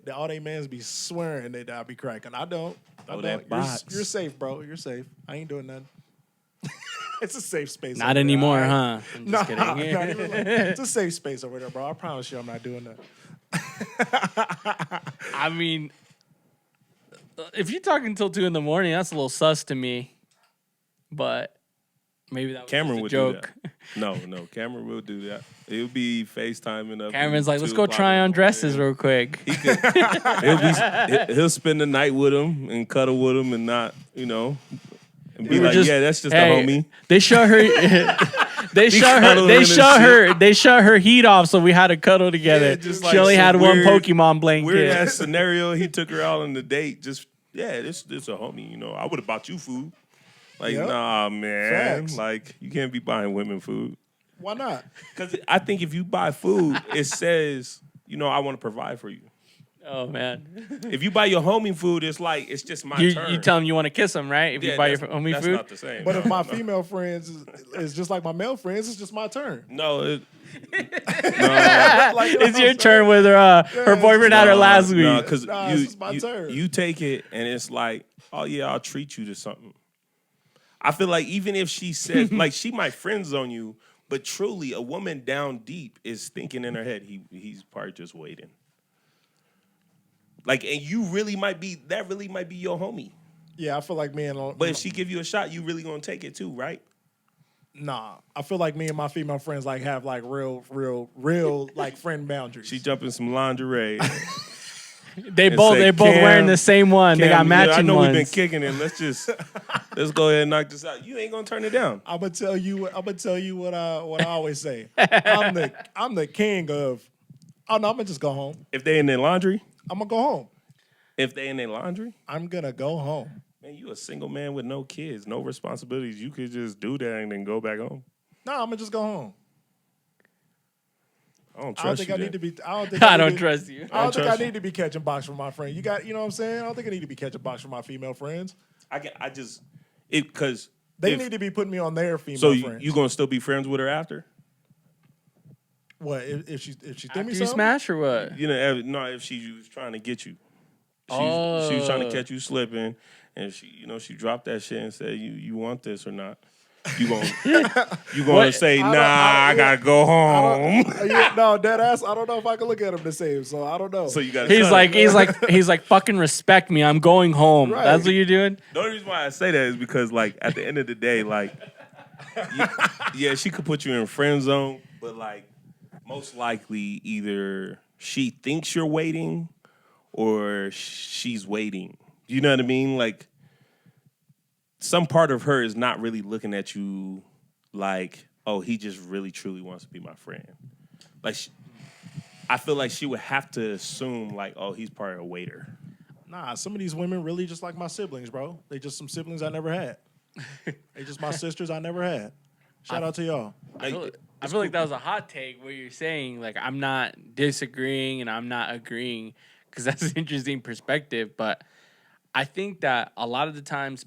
They all they mans be swearing that I be cracking. I don't. You're safe, bro. You're safe. I ain't doing nothing. It's a safe space. Not anymore, huh? I'm just kidding. Not even it's a safe space over there, bro. I promise you I'm not doing that. I mean, if you're talking until 2 a.m, that's a little sus to me. But maybe that was Cameron just a would joke. do No, Cameron will do that. It'll be FaceTiming up. Cameron's like, let's 2 go o'clock try in the on dresses morning. real quick. He'll spend the night with him and cuddle with him and not, and be We were like, just- yeah, that's just a Hey, homie. They shut her. cuddling and shit. They shut her heat off, so we had to cuddle together. Yeah, just She like only some had one weird- Pokemon blanket. Weird ass scenario. He took her out on the date. Just this a homie. I would have bought you food. Like, Yep. nah, man. Facts. Like, you can't be buying women food. Why not? Because I think if you buy food, it says, I want to provide for you. Oh man, If you buy your homie food, it's like it's just my you turn. tell him you want to kiss him, right? If you buy your homie that's food. not the same. But No, if my no. female friends is just like my male friends, it's just my turn. No, Like, It's your turn with her. Her boyfriend had her last week. No, because Nah, it's just my turn. you take it and it's like, oh yeah, I'll treat you to something. I feel like even if she says, like, she might friend zone you, but truly a woman down deep is thinking in her head, he's probably just waiting. Like, and you really might be your homie. Yeah, I feel like me and But if she give you a shot, you really gonna take it too, right? nah, I feel like me and my female friends like have like real like friend boundaries. She jump in some lingerie. They and both say, wearing Cam, the same one. They got Cam, matching I know ones. we've been kicking it. Let's go ahead and knock this out. You ain't gonna turn it down. I'm gonna tell you what I always say. I'm the king of. Oh no, I'm gonna just go home. If they in their laundry, I'm gonna go home. if they in their laundry, I'm gonna go home. man, you a single man with no kids, no responsibilities. You could just do that and then go back home. No, I'm gonna just go home. I don't I don't trust think you. I then. need to be. I don't think I need don't to- trust you. I don't think I trust you. need to be catching box from my friend. You know what I'm saying? I don't think I need to be catching box from my female friends. Because They need to be putting me on their female So friends. you gonna still be friends with her after? What if she threw After me you something? smash or what? If she was trying to get you, she was trying to catch you slipping, and she dropped that shit and said, "You want this or not?" You gonna What? say, "Nah, I I gotta go home." No, dead ass. I don't know if I can look at him the same. So I don't know. So you gotta. He's like, fucking respect me. I'm going home. Right. That's what you're doing. The only reason why I say that is because, like, at the end of the day, like, yeah, she could put you in friend zone, but like, most likely either she thinks you're waiting or she's waiting. You know what I mean? Like, some part of her is not really looking at you like, oh, he just really truly wants to be my friend. Like, I feel like she would have to assume like, oh, he's probably a waiter. Nah, some of these women really just like my siblings, bro. They just some siblings I never had. They just my sisters I never had. Shout out to y'all. I feel like that was a hot take where you're saying like I'm not disagreeing and I'm not agreeing because that's an interesting perspective. But I think that a lot of the times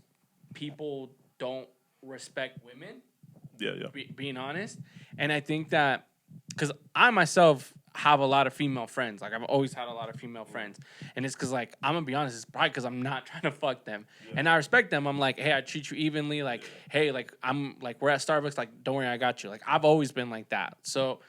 people don't respect women. Yeah. Being honest, and I think that because I myself have a lot of female friends, like I've always had a lot of female friends, and it's because like I'm gonna be honest, it's probably because I'm not trying to fuck them, and I respect them. I'm like, hey, I treat you evenly. Like, hey, like I'm like we're at Starbucks, like don't worry, I got you. Like I've always been like that. So,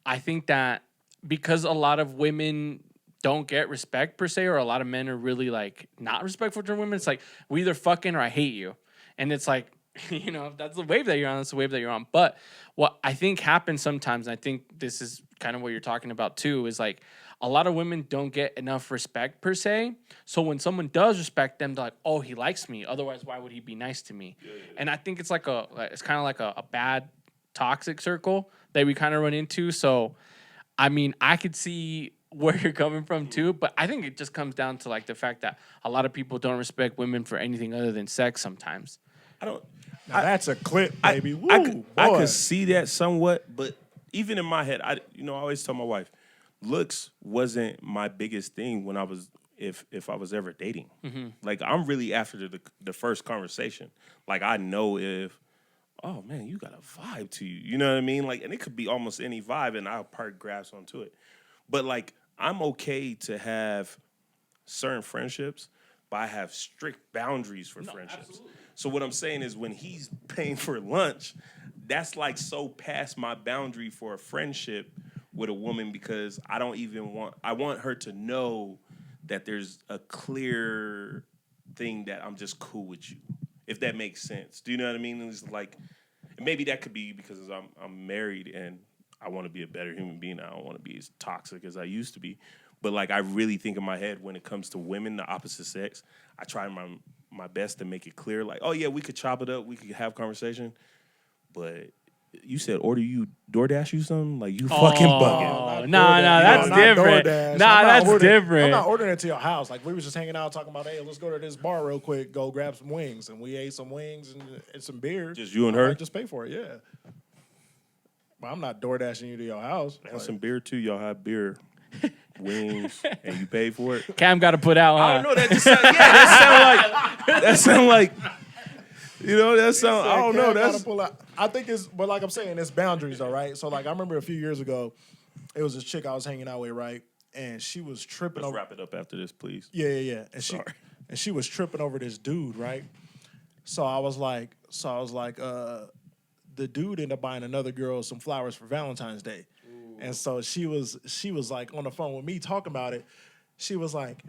I think that because a lot of women don't get respect per se, or a lot of men are really like not respectful to women. It's like we either fucking or I hate you, and it's like. If that's the wave that you're on, that's the wave that you're on. But what I think happens sometimes, and I think this is kind of what you're talking about too, is like a lot of women don't get enough respect per se. So when someone does respect them, they're like, oh, he likes me. Otherwise, why would he be nice to me? Yeah. And I think it's like it's kind of like a bad toxic circle that we kind of run into. So, I mean, I could see where you're coming from too, but I think it just comes down to like the fact that a lot of people don't respect women for anything other than sex sometimes. Now that's a clip, baby. Woo, I boy. could see that somewhat, but even in my head, I always tell my wife, looks wasn't my biggest thing when I was if I was ever dating. Mm-hmm. Like I'm really after the first conversation. Like I know if, oh man, you got a vibe to you. You know what I mean? Like, and it could be almost any vibe, and I'll probably grasp onto it. But like I'm okay to have certain friendships, but I have strict boundaries for friendships. Absolutely. So what I'm saying is when he's paying for lunch, that's like so past my boundary for a friendship with a woman because I want her to know that there's a clear thing that I'm just cool with you, if that makes sense. Do you know what I mean? It's like, And maybe that could be because I'm married and I want to be a better human being. I don't want to be as toxic as I used to be. But like I really think in my head when it comes to women, the opposite sex, I try my best to make it clear. Like, oh yeah, we could chop it up, we could have conversation, but you said order you DoorDash you something? Like you fucking bugging. No, that's different. That's different. I'm not ordering it to your house. Like we was just hanging out talking about, hey, let's go to this bar real quick, go grab some wings, and we ate some wings and some beer. Just you and her? Just pay for it, yeah. But I'm not DoorDashing you to your house. And some beer too. Y'all have beer, wings, and you pay for it. Cam got to put out. Huh? I don't know. That just sound like. You know, that sound. I don't know. That's. I think it's, but like I'm saying, it's boundaries, though, right? So like I remember a few years ago, it was this chick I was hanging out with, right? And she was tripping. Let's wrap it up after this, please. Yeah. And she was tripping over this dude, right? So I was like, the dude ended up buying another girl some flowers for Valentine's Day. Ooh. And so she was like on the phone with me talking about it. She was like,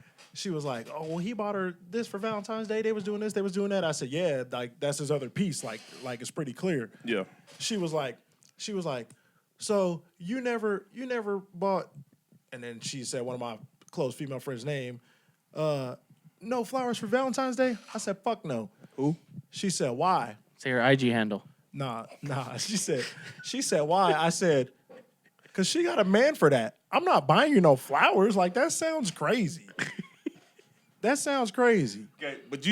oh, well, he bought her this for Valentine's Day. They was doing this, they was doing that. I said, yeah, like that's his other piece. Like it's pretty clear. Yeah. She was like, so you never bought, and then she said one of my close female friends' name, no flowers for Valentine's Day? I said, fuck no. Who? She said, why? Say her IG handle. Nah. She said, why? I said, because she got a man for that. I'm not buying you no flowers. Like, that sounds crazy. That sounds crazy. Okay, but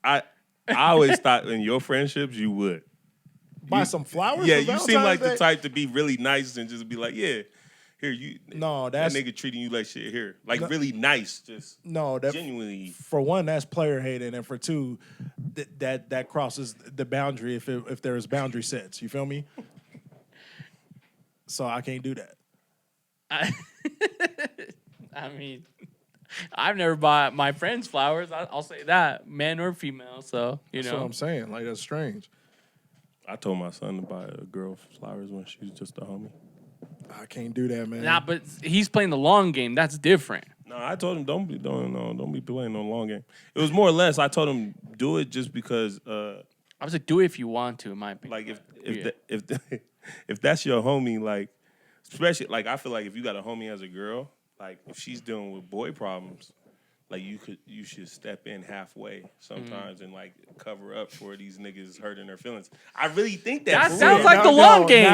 I always thought in your friendships you would. Buy some flowers? Yeah, for you Valentine's seem like Day? the type to be really nice and just be like, yeah, here, you. No, that that's... nigga treating you like shit here. Like, really nice, just genuinely. For one, that's player hating, and for two, that crosses the boundary if there is boundary sets. You feel me? So I can't do that. I mean, I've never bought my friends flowers. I'll say that, man or female. So That's what I'm saying. Like, that's strange. I told my son to buy a girl flowers when she was just a homie. I can't do that, man. Nah, but he's playing the long game. That's different. No, I told him don't be playing no long game. It was more or less I told him do it just because. I was like, do it if you want to. In my opinion. Like if that's your homie, like especially like I feel like if you got a homie as a girl, like if she's dealing with boy problems, like you should step in halfway sometimes and like cover up for these niggas hurting their feelings. I really think that. That sounds like the long game.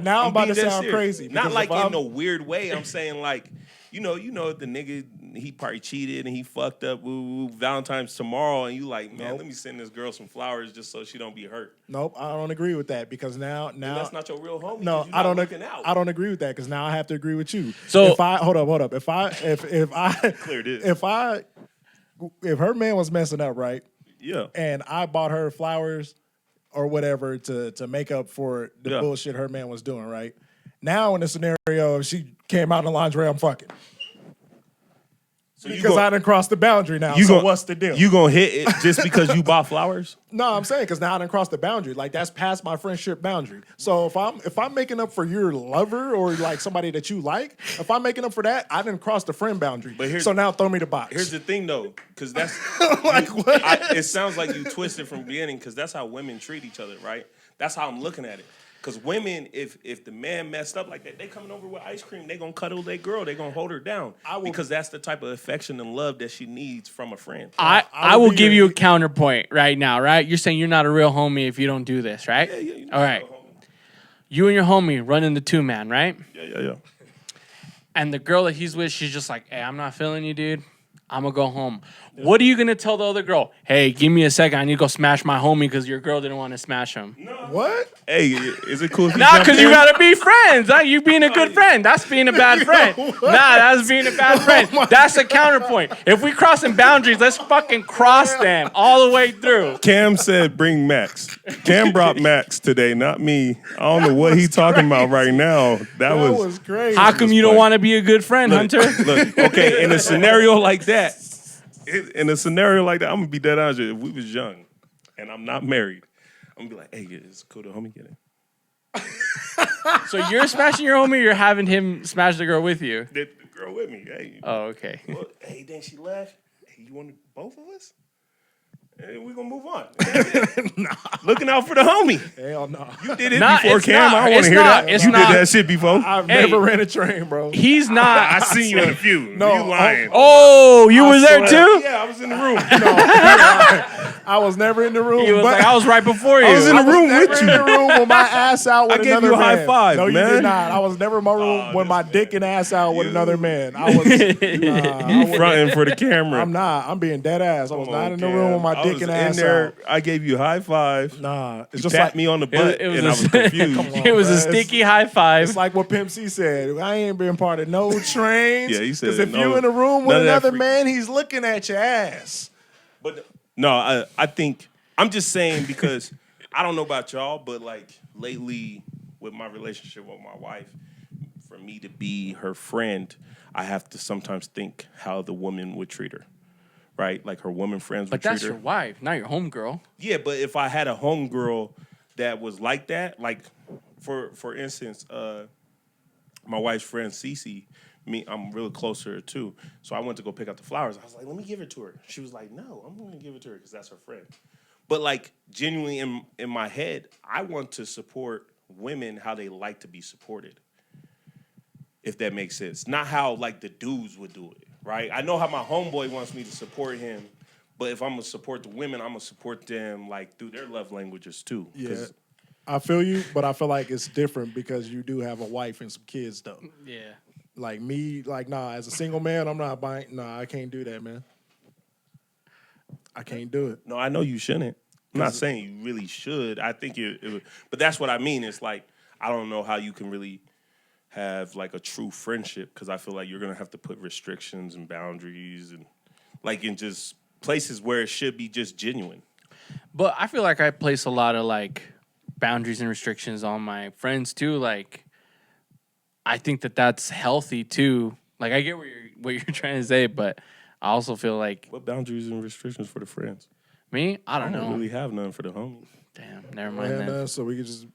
Now I'm about to sound crazy. Not like in a weird way. I'm saying like, you know the nigga, he probably cheated and he fucked up. Valentine's tomorrow, and you like, man, let me send this girl some flowers just so she don't be hurt. Nope, I don't agree with that because now and that's not your real homie. No, I don't agree with that because now I have to agree with you. So if I hold up, if I clear this. if her man was messing up, right? Yeah. And I bought her flowers or whatever to make up for the bullshit her man was doing, right? Now in the scenario, if she came out in the lingerie, I'm fucking. So because I done crossed the boundary now. So what's the deal? You gonna hit it just because you bought flowers? No, I'm saying because now I done crossed the boundary. Like that's past my friendship boundary. So if I'm making up for your lover or like somebody that you like, if I'm making up for that, I didn't cross the friend boundary. So now throw me the box. Here's the thing though, because that's like what? It sounds like you twisted from the beginning because that's how women treat each other, right? That's how I'm looking at it. Because women, if the man messed up like that, they coming over with ice cream, they gonna cuddle their girl, they gonna hold her down. Because that's the type of affection and love that she needs from a friend. I will give you a counterpoint right now, right? You're saying you're not a real homie if you don't do this, right? Yeah. All right. You and your homie running the 2-man, right? Yeah. And the girl that he's with, she's just like, hey, I'm not feeling you, dude. I'm going to go home. Yeah. What are you going to tell the other girl? Hey, give me a second. I need to go smash my homie because your girl didn't want to smash him. No. What? Hey, is it cool if you Nah, because you got to be friends. You being a good friend. That's being a bad friend. That's being a bad friend. That's a counterpoint. If we crossing boundaries, let's fucking cross them all the way through. Cam said bring Max. Cam brought Max today, not me. I don't know what he's talking about right now. That was crazy. How come you don't want to be a good friend, Hunter? Look, okay, in a scenario like that, I'm gonna be dead honest. If we was young and I'm not married, I'm gonna be like, hey, it's cool to homie get it. So you're smashing your homie, or you're having him smash the girl with you? The girl with me. Hey. Oh, okay. Well, hey, then she left. Hey, you want both of us? And we're gonna move on. Looking out for the homie. Hell no. You did it Nah, before, it's Cam. not. I don't want It's to hear not. that. It's You not. did that shit before. I've Hey. never ran a train, bro. He's not. I seen you in a few. No, you lying. Oh, you were there swear. too? Yeah, I was in the room. No, I was never in the room. He was but like, I was right before you. I was in the room never with in you. the room with my ass out with I gave another you a high man. five, No, you man. did not. I was never in my room with this my man. dick and ass out with You- another man. I was. You fronting for the camera. I'm not. I'm being dead ass. I was Come not on, in the Cam. room with my I dick was and in ass there. out. I gave you a high five. Nah, it's You just tapped like me on the butt, It was and I a- was confused. Come on. It was a bruh. sticky high five. It's like what Pimp C said. I ain't been part of no trains. Yeah, he said Because if no- you in a room with none of that another freak- man, he's looking at your ass. But no, I think I'm just saying because I don't know about y'all, but like lately with my relationship with my wife, for me to be her friend, I have to sometimes think how the woman would treat her, right? Like her woman friends would But that's treat her. your wife, not your homegirl. Yeah, but if I had a homegirl that was like that, like for instance, my wife's friend Cece, I'm really close to her too. So I went to go pick up the flowers. I was like, let me give it to her. She was like, no, I'm gonna give it to her because that's her friend. But like genuinely in my head, I want to support women how they like to be supported. If that makes sense. Not how like the dudes would do it, right? I know how my homeboy wants me to support him, but if I'm gonna support the women, I'm gonna support them like through their love languages too. Yeah. 'Cause I feel you, but I feel like it's different because you do have a wife and some kids, though. Yeah. Like me, like, nah, as a single man, I'm not buying, nah, I can't do that, man. I can't do it. No, I know you shouldn't. I'm not saying you really should. I think it would, but that's what I mean. It's like I don't know how you can really have like a true friendship because I feel like you're gonna have to put restrictions and boundaries and like in just places where it should be just genuine. But I feel like I place a lot of like boundaries and restrictions on my friends too. Like, I think that that's healthy too. Like, I get what you're trying to say, but I also feel like What boundaries and restrictions for the friends? me. I don't I know. don't really have none for the homies. Damn, never mind And then. so we could just,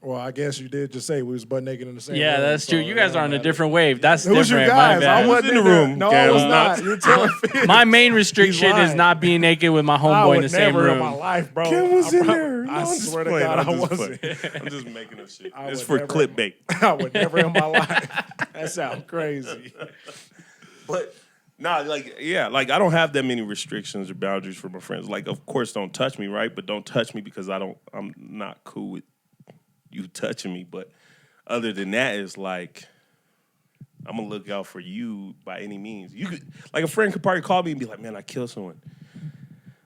well, I guess you did just say we was butt naked in the same room. Yeah, that's so true. You guys it are on a don't different wave. That's matter. Who's you different. guys? My bad. I wasn't in the there. room, No, Cam. I was I'm not. not. You're telling me. My main restriction lying. is not being naked with my I homeboy in would the same never in room. my life, bro. Kim was I in prob- there. No, I I'm just swear to playing. God, I'm I just wasn't. playing. I'm just making up shit. I It's would for never- clickbait. I would never in my life. That sounds crazy. But nah, like like I don't have that many restrictions or boundaries for my friends. Like, of course, don't touch me, right? But don't touch me because I'm not cool with you touching me. But other than that, it's like I'm gonna look out for you by any means. You could, like, a friend could probably call me and be like, "Man, I killed someone."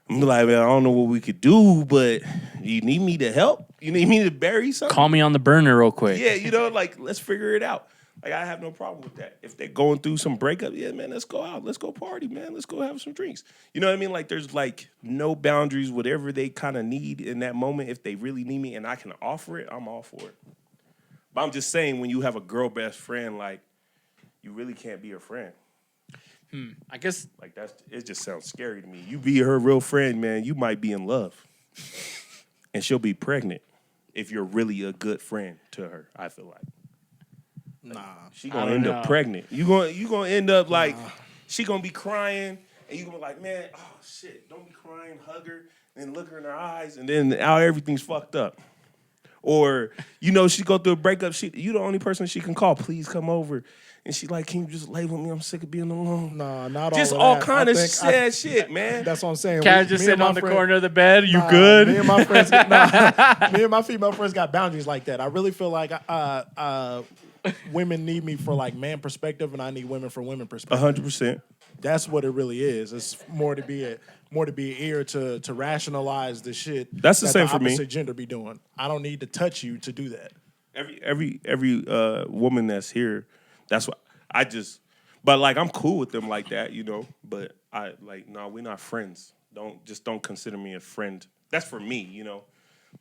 I'm like, "Man, I don't know what we could do, but you need me to help? You need me to bury something?" Call me on the burner real quick. Yeah, like, let's figure it out. Like, I have no problem with that. If they're going through some breakup, yeah, man, let's go out. Let's go party, man. Let's go have some drinks. You know what I mean? Like, there's, like, no boundaries. Whatever they kind of need in that moment, if they really need me and I can offer it, I'm all for it. But I'm just saying, when you have a girl best friend, like, you really can't be her friend. I guess Like, it just sounds scary to me. You be her real friend, man, you might be in love. And she'll be pregnant if you're really a good friend to her, I feel like. Nah. She I gonna don't end know. up pregnant. You gonna end up like she gonna be crying, and you gonna be like, man, oh shit, don't be crying, hug her, and look her in her eyes, and then now everything's fucked up. Or she go through a breakup. You the only person she can call. Please come over, and she like, can you just lay with me? I'm sick of being alone. Nah, not Just all all of that. kind I of think sad shit, man. That's what I'm saying. Cat We- just me sitting and my on the friend- corner of the bed. You Nah, good? Me and my friends, me and my female friends got boundaries like that. I really feel like women need me for like man perspective, and I need women for women perspective. 100%. That's what it really is. It's more to be an ear to rationalize the shit. That's the that same for me. opposite gender be doing. I don't need to touch you to do that. Every woman that's here, that's what I just. But like, I'm cool with them like that, But I like, no, we're not friends. Don't consider me a friend. That's for me,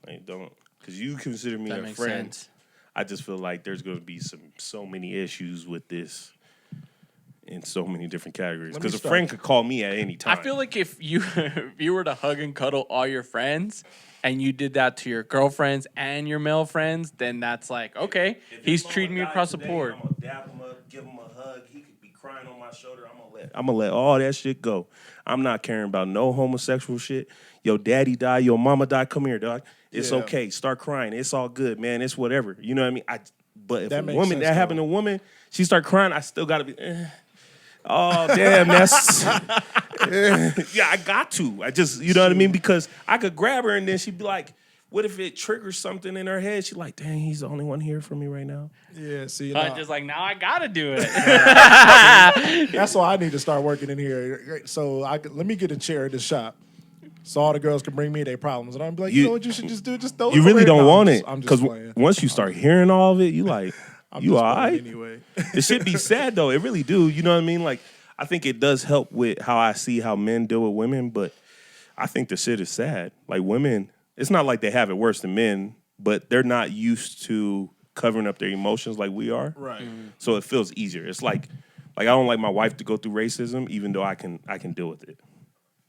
Like, don't, because you consider me That a makes friend. sense. I just feel like there's going to be so many issues with this in so many different categories. Let me Because a start. friend could call me at any time. I feel like if you were to hug and cuddle all your friends and you did that to your girlfriends and your male friends, then that's like, okay, If he's his mama treating me died across the today, board. I'm gonna dap him up, give him a hug. He could be crying on my shoulder, I'm gonna let all that shit go. I'm not caring about no homosexual shit. Your daddy died, your mama died. Come here, dog. It's okay. Start crying. It's all good, man. It's whatever. You know what I mean? But if That a makes woman sense, that happened to a woman, she start crying, I still gotta be. Oh damn, that's yeah. I got to. I just, you know what I mean? Because I could grab her and then she'd be like, what if it triggers something in her head? She like, dang, he's the only one here for me right now. Yeah, see, But just like, now I gotta do it. that's why I need to start working in here. So let me get a chair at the shop, so all the girls can bring me their problems, and I'm like, you know what you should just do? Just throw it. You really away. don't No, want it I'm just because playing. once you start hearing all of it, you like, I'm you just all playing right? anyway. It should be sad though. It really do. You know what I mean? Like, I think it does help with how I see how men deal with women, but I think the shit is sad. Like women, it's not like they have it worse than men, but they're not used to covering up their emotions like we are. Right. So it feels easier. It's like I don't like my wife to go through racism, even though I can deal with it.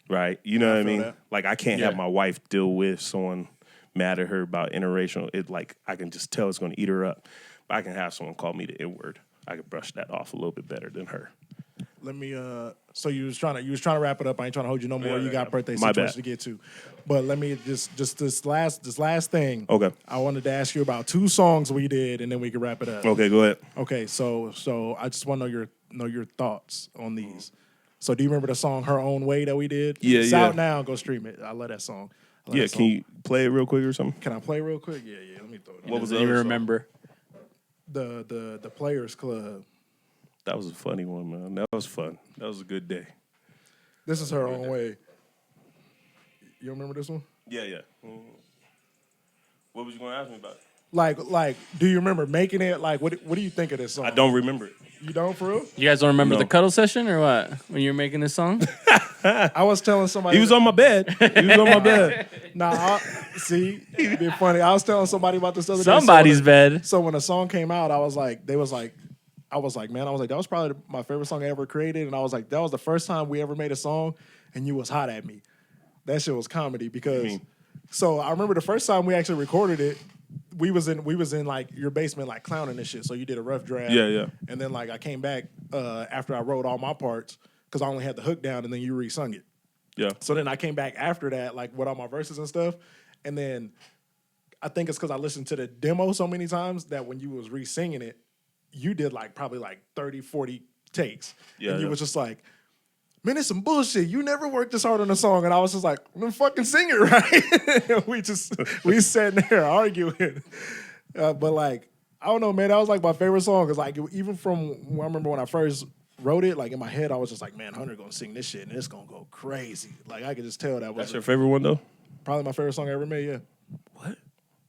Right? You know what I mean? that. Like I can't have my wife deal with someone mad at her about interracial. It like I can just tell it's gonna eat her up. But I can have someone call me the N-word. I can brush that off a little bit better than her. Let me. So you was trying to wrap it up. I ain't trying to hold you no more. You got birthday My situation bad. to get to, but let me just this last thing. Okay. I wanted to ask you about 2 songs we did, and then we can wrap it up. Okay, go ahead. Okay. So I just want to know your thoughts on these. So do you remember the song "Her Own Way" that we did? Yeah, it's yeah. out now. Go stream it. I love that song. Yeah, can you play it real quick or something? Can I play real quick? Yeah. Let me throw it. What was Doesn't the even other song? remember. The Players Club. That was a funny one, man. That was fun. That was a good day. This is Her Own Way. You remember this one? Yeah. What was you going to ask me about? Like, do you remember making it? Like, what do you think of this song? I don't remember it. You don't, for real? You guys don't remember No. the cuddle session or what? When you were making this song? I was telling somebody. He was on my bed. He was on my bed. See, it'd be funny. I was telling somebody about this other day. Somebody's bed. So when the song came out, I was like, that was probably my favorite song I ever created. And I was like, that was the first time we ever made a song, and you was hot at me. That shit was comedy because. So I remember the first time we actually recorded it. We was in like your basement like clowning and shit. So you did a rough draft. Yeah. And then like I came back after I wrote all my parts because I only had the hook down, and then you re-sung it. Yeah. So then I came back after that, like with all my verses and stuff. And then I think it's because I listened to the demo so many times that when you was re-singing it, you did like probably like 30, 40 takes. Yeah, and you yeah. was just like, man, it's some bullshit. You never worked this hard on a song. And I was just like, then fucking sing it, right? we sat there arguing. But like, I don't know, man. That was like my favorite song. Cause like, even from, I remember when I first wrote it, like in my head, I was just like, man, Hunter gonna sing this shit and it's gonna go crazy. Like I could just tell that was That's your favorite one, though? probably my favorite song I ever made, yeah. What?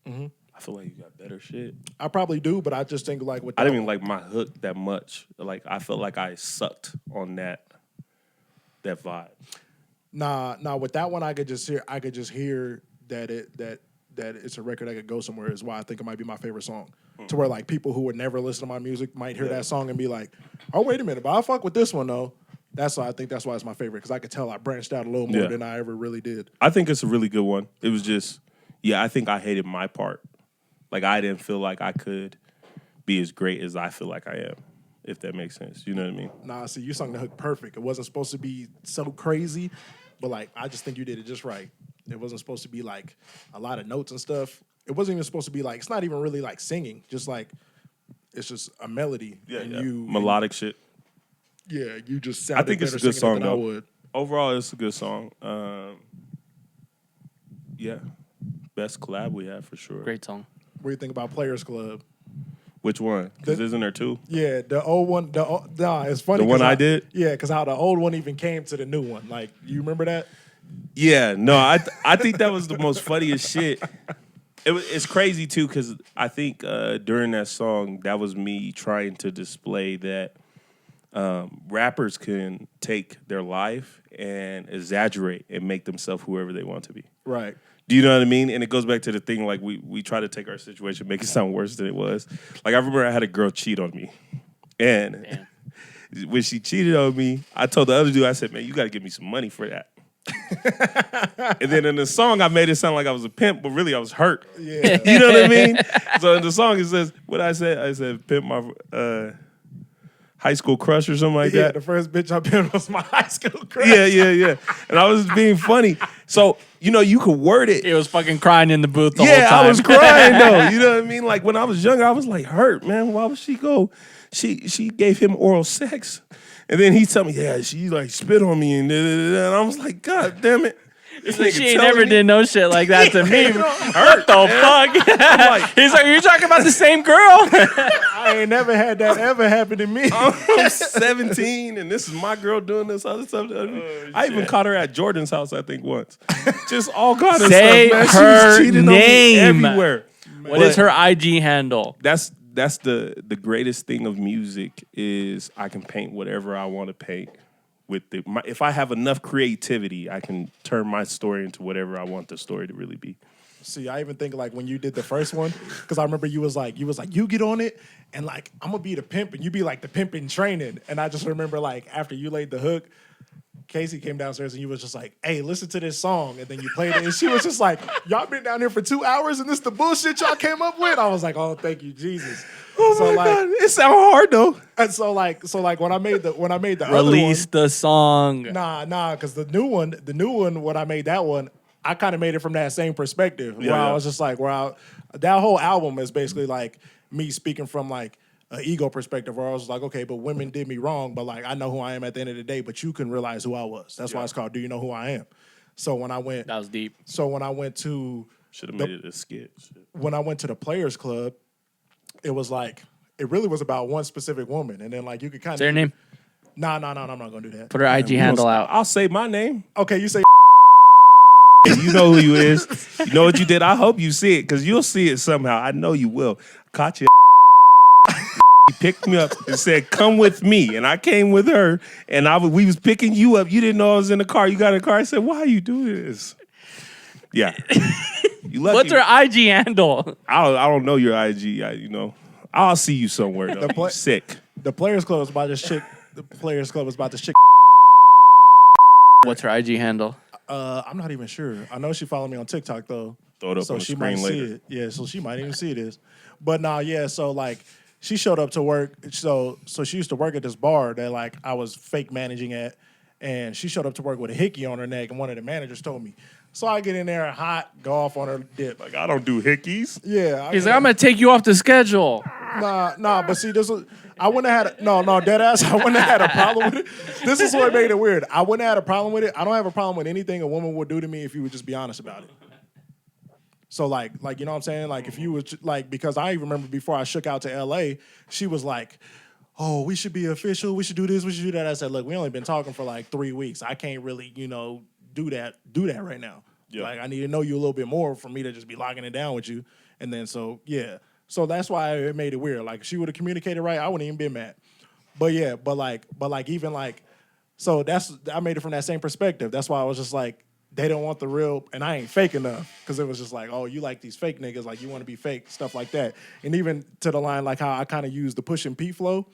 Mm-hmm. I feel like you got better shit. I probably do, but I just think like with I that didn't even one- like my hook that much. Like, I felt like I sucked on that vibe. Nah, with that one I could just hear that it's a record that could go somewhere is why I think it might be my favorite song. To where like people who would never listen to my music might hear that song and be like, oh wait a minute, but I fuck with this one though. I think that's why it's my favorite, because I could tell I branched out a little more than I ever really did. I think it's a really good one. It was just, I think I hated my part. Like, I didn't feel like I could be as great as I feel like I am, if that makes sense. You know what I mean? Nah, see, you sung the hook perfect. It wasn't supposed to be so crazy, but like I just think you did it just right. It wasn't supposed to be like a lot of notes and stuff. It wasn't even supposed to be like, it's not even really like singing, just like it's just a melody. And melodic shit. Yeah, you just sounded I think it's a better good singing it song, than I though. would. Overall, it's a good song. Best collab we have for sure. Great song. What do you think about Players Club? Which one? Because isn't there two? Yeah, the old one. It's funny. The one 'cause I did? Yeah, because how the old one even came to the new one. Like, you remember that? Yeah, no, I think that was the most funniest shit. It's crazy too, because I think during that song, that was me trying to display that rappers can take their life and exaggerate and make themselves whoever they want to be. Right. Do you know what I mean? And it goes back to the thing, like, we try to take our situation, make it sound worse than it was. Like, I remember I had a girl cheat on me. And when she cheated on me, I told the other dude, I said, man, you got to give me some money for that. And then in the song, I made it sound like I was a pimp, but really I was hurt. Yeah. You know what I mean? So in the song, it says, what I said? I said, pimp my, high school crush or something like Yeah, that. the first bitch I been was my high school crush. Yeah. And I was being funny. So, you could word it. He was fucking crying in the booth the whole time. I was crying though. You know what I mean? Like when I was younger, I was like hurt, man. Why would she go? She gave him oral sex. And then he told me, yeah, she like spit on me and and I was like, God damn it. This nigga She ain't telling never me- did no shit like that to me. Hurt, What the fuck? like- He's like, are you talking about the same girl? I ain't never had that ever happen to me. I'm 17 and this is my girl doing this other stuff. I even caught her at Jordan's house, I think, once. Just all kind of Say stuff, man. She her was cheating on me name. everywhere. What is her IG handle? That's the greatest thing of music is I can paint whatever I want to paint. If I have enough creativity, I can turn my story into whatever I want the story to really be. See, I even think like when you did the first one, because I remember you was like, you get on it, and like I'm gonna be the pimp, and you be like the pimp in training. And I just remember like after you laid the hook, Casey came downstairs and you was just like, hey, listen to this song. And then you played it. And she was just like, y'all been down here for 2 hours and this the bullshit y'all came up with? I was like, oh, thank you, Jesus. Oh So, my like- God. It sound hard though. And so like when I made the Release other the song. one, nah, because the new one, when I made that one, I kind of made it from that same perspective. Where Yeah. I was just like, that whole album is basically like me speaking from like an ego perspective where I was like, okay, but women did me wrong, but like I know who I am at the end of the day, but you can realize who I was. That's why it's called Do You Know Who I Am? So when I went That was deep. to Should have made it a skit. Shit. when I went to the Players Club, it was like it really was about one specific woman. And then like you could kind of Say her name. Nah, I'm not gonna do that. Put her IG handle out. I'll say my name. Okay, you say You know who you is. You know what you did. I hope you see it because you'll see it somehow. I know you will. Caught you. He picked me up and said, "Come with me," and I came with her. And we was picking you up. You didn't know I was in the car. You got in the car. I said, "Why you do this?" Yeah. You lucky. What's her IG handle? I don't know your IG. I'll see you somewhere though. pla- You sick. the Players Club was about this chick. The Players Club was about this chick. What's her IG handle? I'm not even sure. I know she followed me on TikTok though. Throw it up So on the she might screen see later. it. Yeah, so she might even see this. But nah, yeah, so like she showed up to work. So she used to work at this bar that like I was fake managing at. And she showed up to work with a hickey on her neck, and one of the managers told me. So I get in there hot, go off on her dip. Like I don't do hickeys. Yeah. He's like, I'm gonna take you off the schedule. Nah, but see, this was, I wouldn't have had, dead ass, I wouldn't have had a problem with it. This is what made it weird. I wouldn't have had a problem with it. I don't have a problem with anything a woman would do to me if you would just be honest about it. So like, you know what I'm saying? Like if you was like, because I even remember before I shook out to LA, she was like, oh, we should be official. We should do this. We should do that. I said, look, we only been talking for like 3 weeks. I can't really, do that right now. Yeah. Like I need to know you a little bit more for me to just be locking it down with you. And then so yeah. So that's why it made it weird. Like if she would have communicated right, I wouldn't even been mad. But yeah, but even like, so I made it from that same perspective. That's why I was just like, they don't want the real, and I ain't fake enough. Cause it was just like, oh, you like these fake niggas, like you want to be fake, stuff like that. And even to the line like how I kind of used the push and P flow,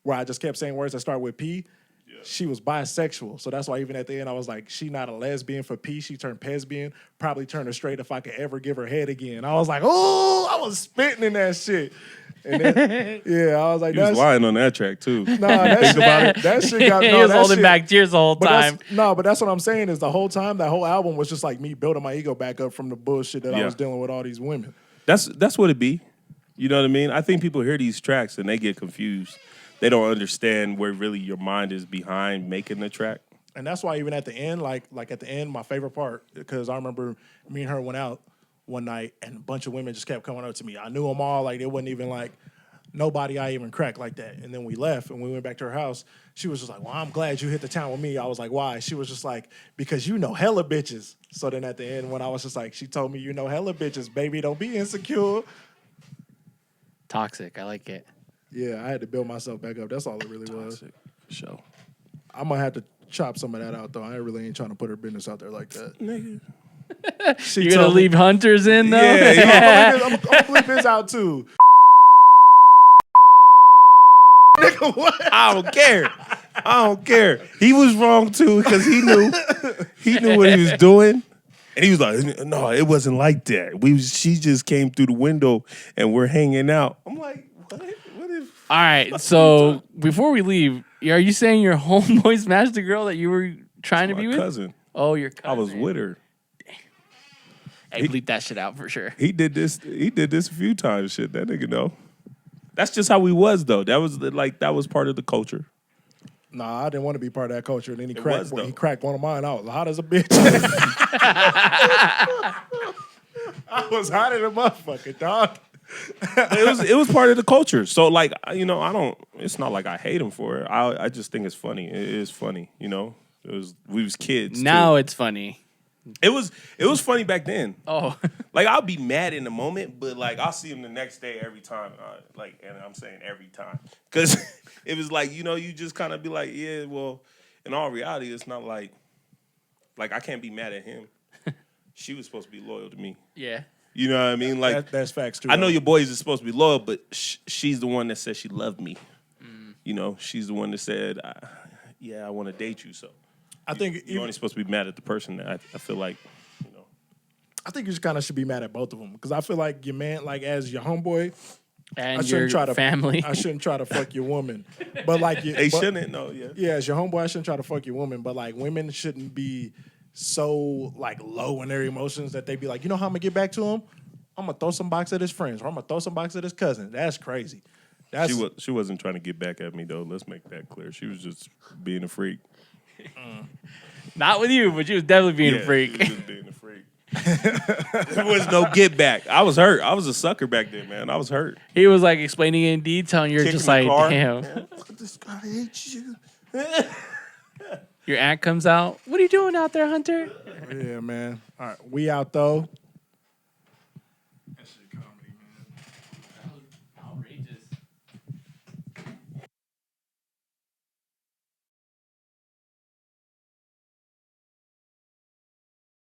where I just kept saying words that start with P. Yeah. She was bisexual. So that's why even at the end I was like, she not a lesbian for P. She turned lesbian. Probably turn her straight if I could ever give her head again. I was like, oh, I was spitting in that shit. And then, yeah, I was like, He was lying on that track too. Nah, that shit got He was holding back tears the whole time. But that's what I'm saying is the whole time, that whole album was just like me building my ego back up from the bullshit that I was dealing with all these women. That's what it be. You know what I mean? I think people hear these tracks and they get confused. They don't understand where really your mind is behind making the track. And that's why even at the end, like at the end, my favorite part, because I remember me and her went out one night and a bunch of women just kept coming up to me. I knew them all. Like, it wasn't even like nobody I even cracked like that. And then we left and we went back to her house. She was just like, well, I'm glad you hit the town with me. I was like, why? She was just like, because you know hella bitches. So then at the end, when I was just like, she told me, you know hella bitches, baby, don't be insecure. Toxic. I like it. Yeah, I had to build myself back up. That's all it really was. For sure. I'm going to have to chop some of that out, though. I really ain't trying to put her business out there like that. Nigga. You're going to leave Hunters in, though? Yeah, I'm going to bleep this out, too. Nigga, what? I don't care. He was wrong too because he knew what he was doing. And he was like, no, it wasn't like that. She just came through the window and we're hanging out. I'm like, what? What if All right. So before we leave, are you saying your homeboy smashed the girl that you were trying to My be with? cousin. Oh, your cousin. I was with her. Hey, bleep that shit out for sure. He did this a few times. Shit, that nigga know. That's just how we was though. That was that was part of the culture. Nah, I didn't want to be part of that culture. And then he was, though. cracked one of mine. I was hot as a bitch. I was hot as a motherfucker, dog. It was part of the culture. So like I don't. It's not like I hate him for it. I just think it's funny. It is funny. We was kids. Now too. it's funny. It was funny back then. Oh. Like I'll be mad in the moment, but like I'll see him the next day every time. And I'm saying every time because it was like you just kind of be like, yeah, well, in all reality, it's not like I can't be mad at him. She was supposed to be loyal to me. Yeah. You know what I mean? Like That's facts too. I know your boys are supposed to be loyal, but she's the one that said she loved me. She's the one that said, "Yeah, I want to date you." So I think you're only supposed to be mad at the person that I feel like. I think you just kind of should be mad at both of them because I feel like your man, like as your homeboy, And I shouldn't your try to family. I shouldn't try to fuck your woman, but like They shouldn't. No, yeah. Yeah, as your homeboy, I shouldn't try to fuck your woman, but like women shouldn't be so like low in their emotions that they be like, you know how I'm gonna get back to him? I'm gonna throw some box at his friends, or I'm gonna throw some box at his cousin. That's crazy. She wasn't trying to get back at me though. Let's make that clear. She was just being a freak. Not with you, but she was definitely being a freak. She was just being a freak. There was no get back. I was hurt. I was a sucker back then, man. I was hurt. He was like explaining it in detail, and you're Kicking just the like, car. damn. Man, this guy hates you. Your aunt comes out. What are you doing out there, Hunter? Yeah, man. All right, we out though.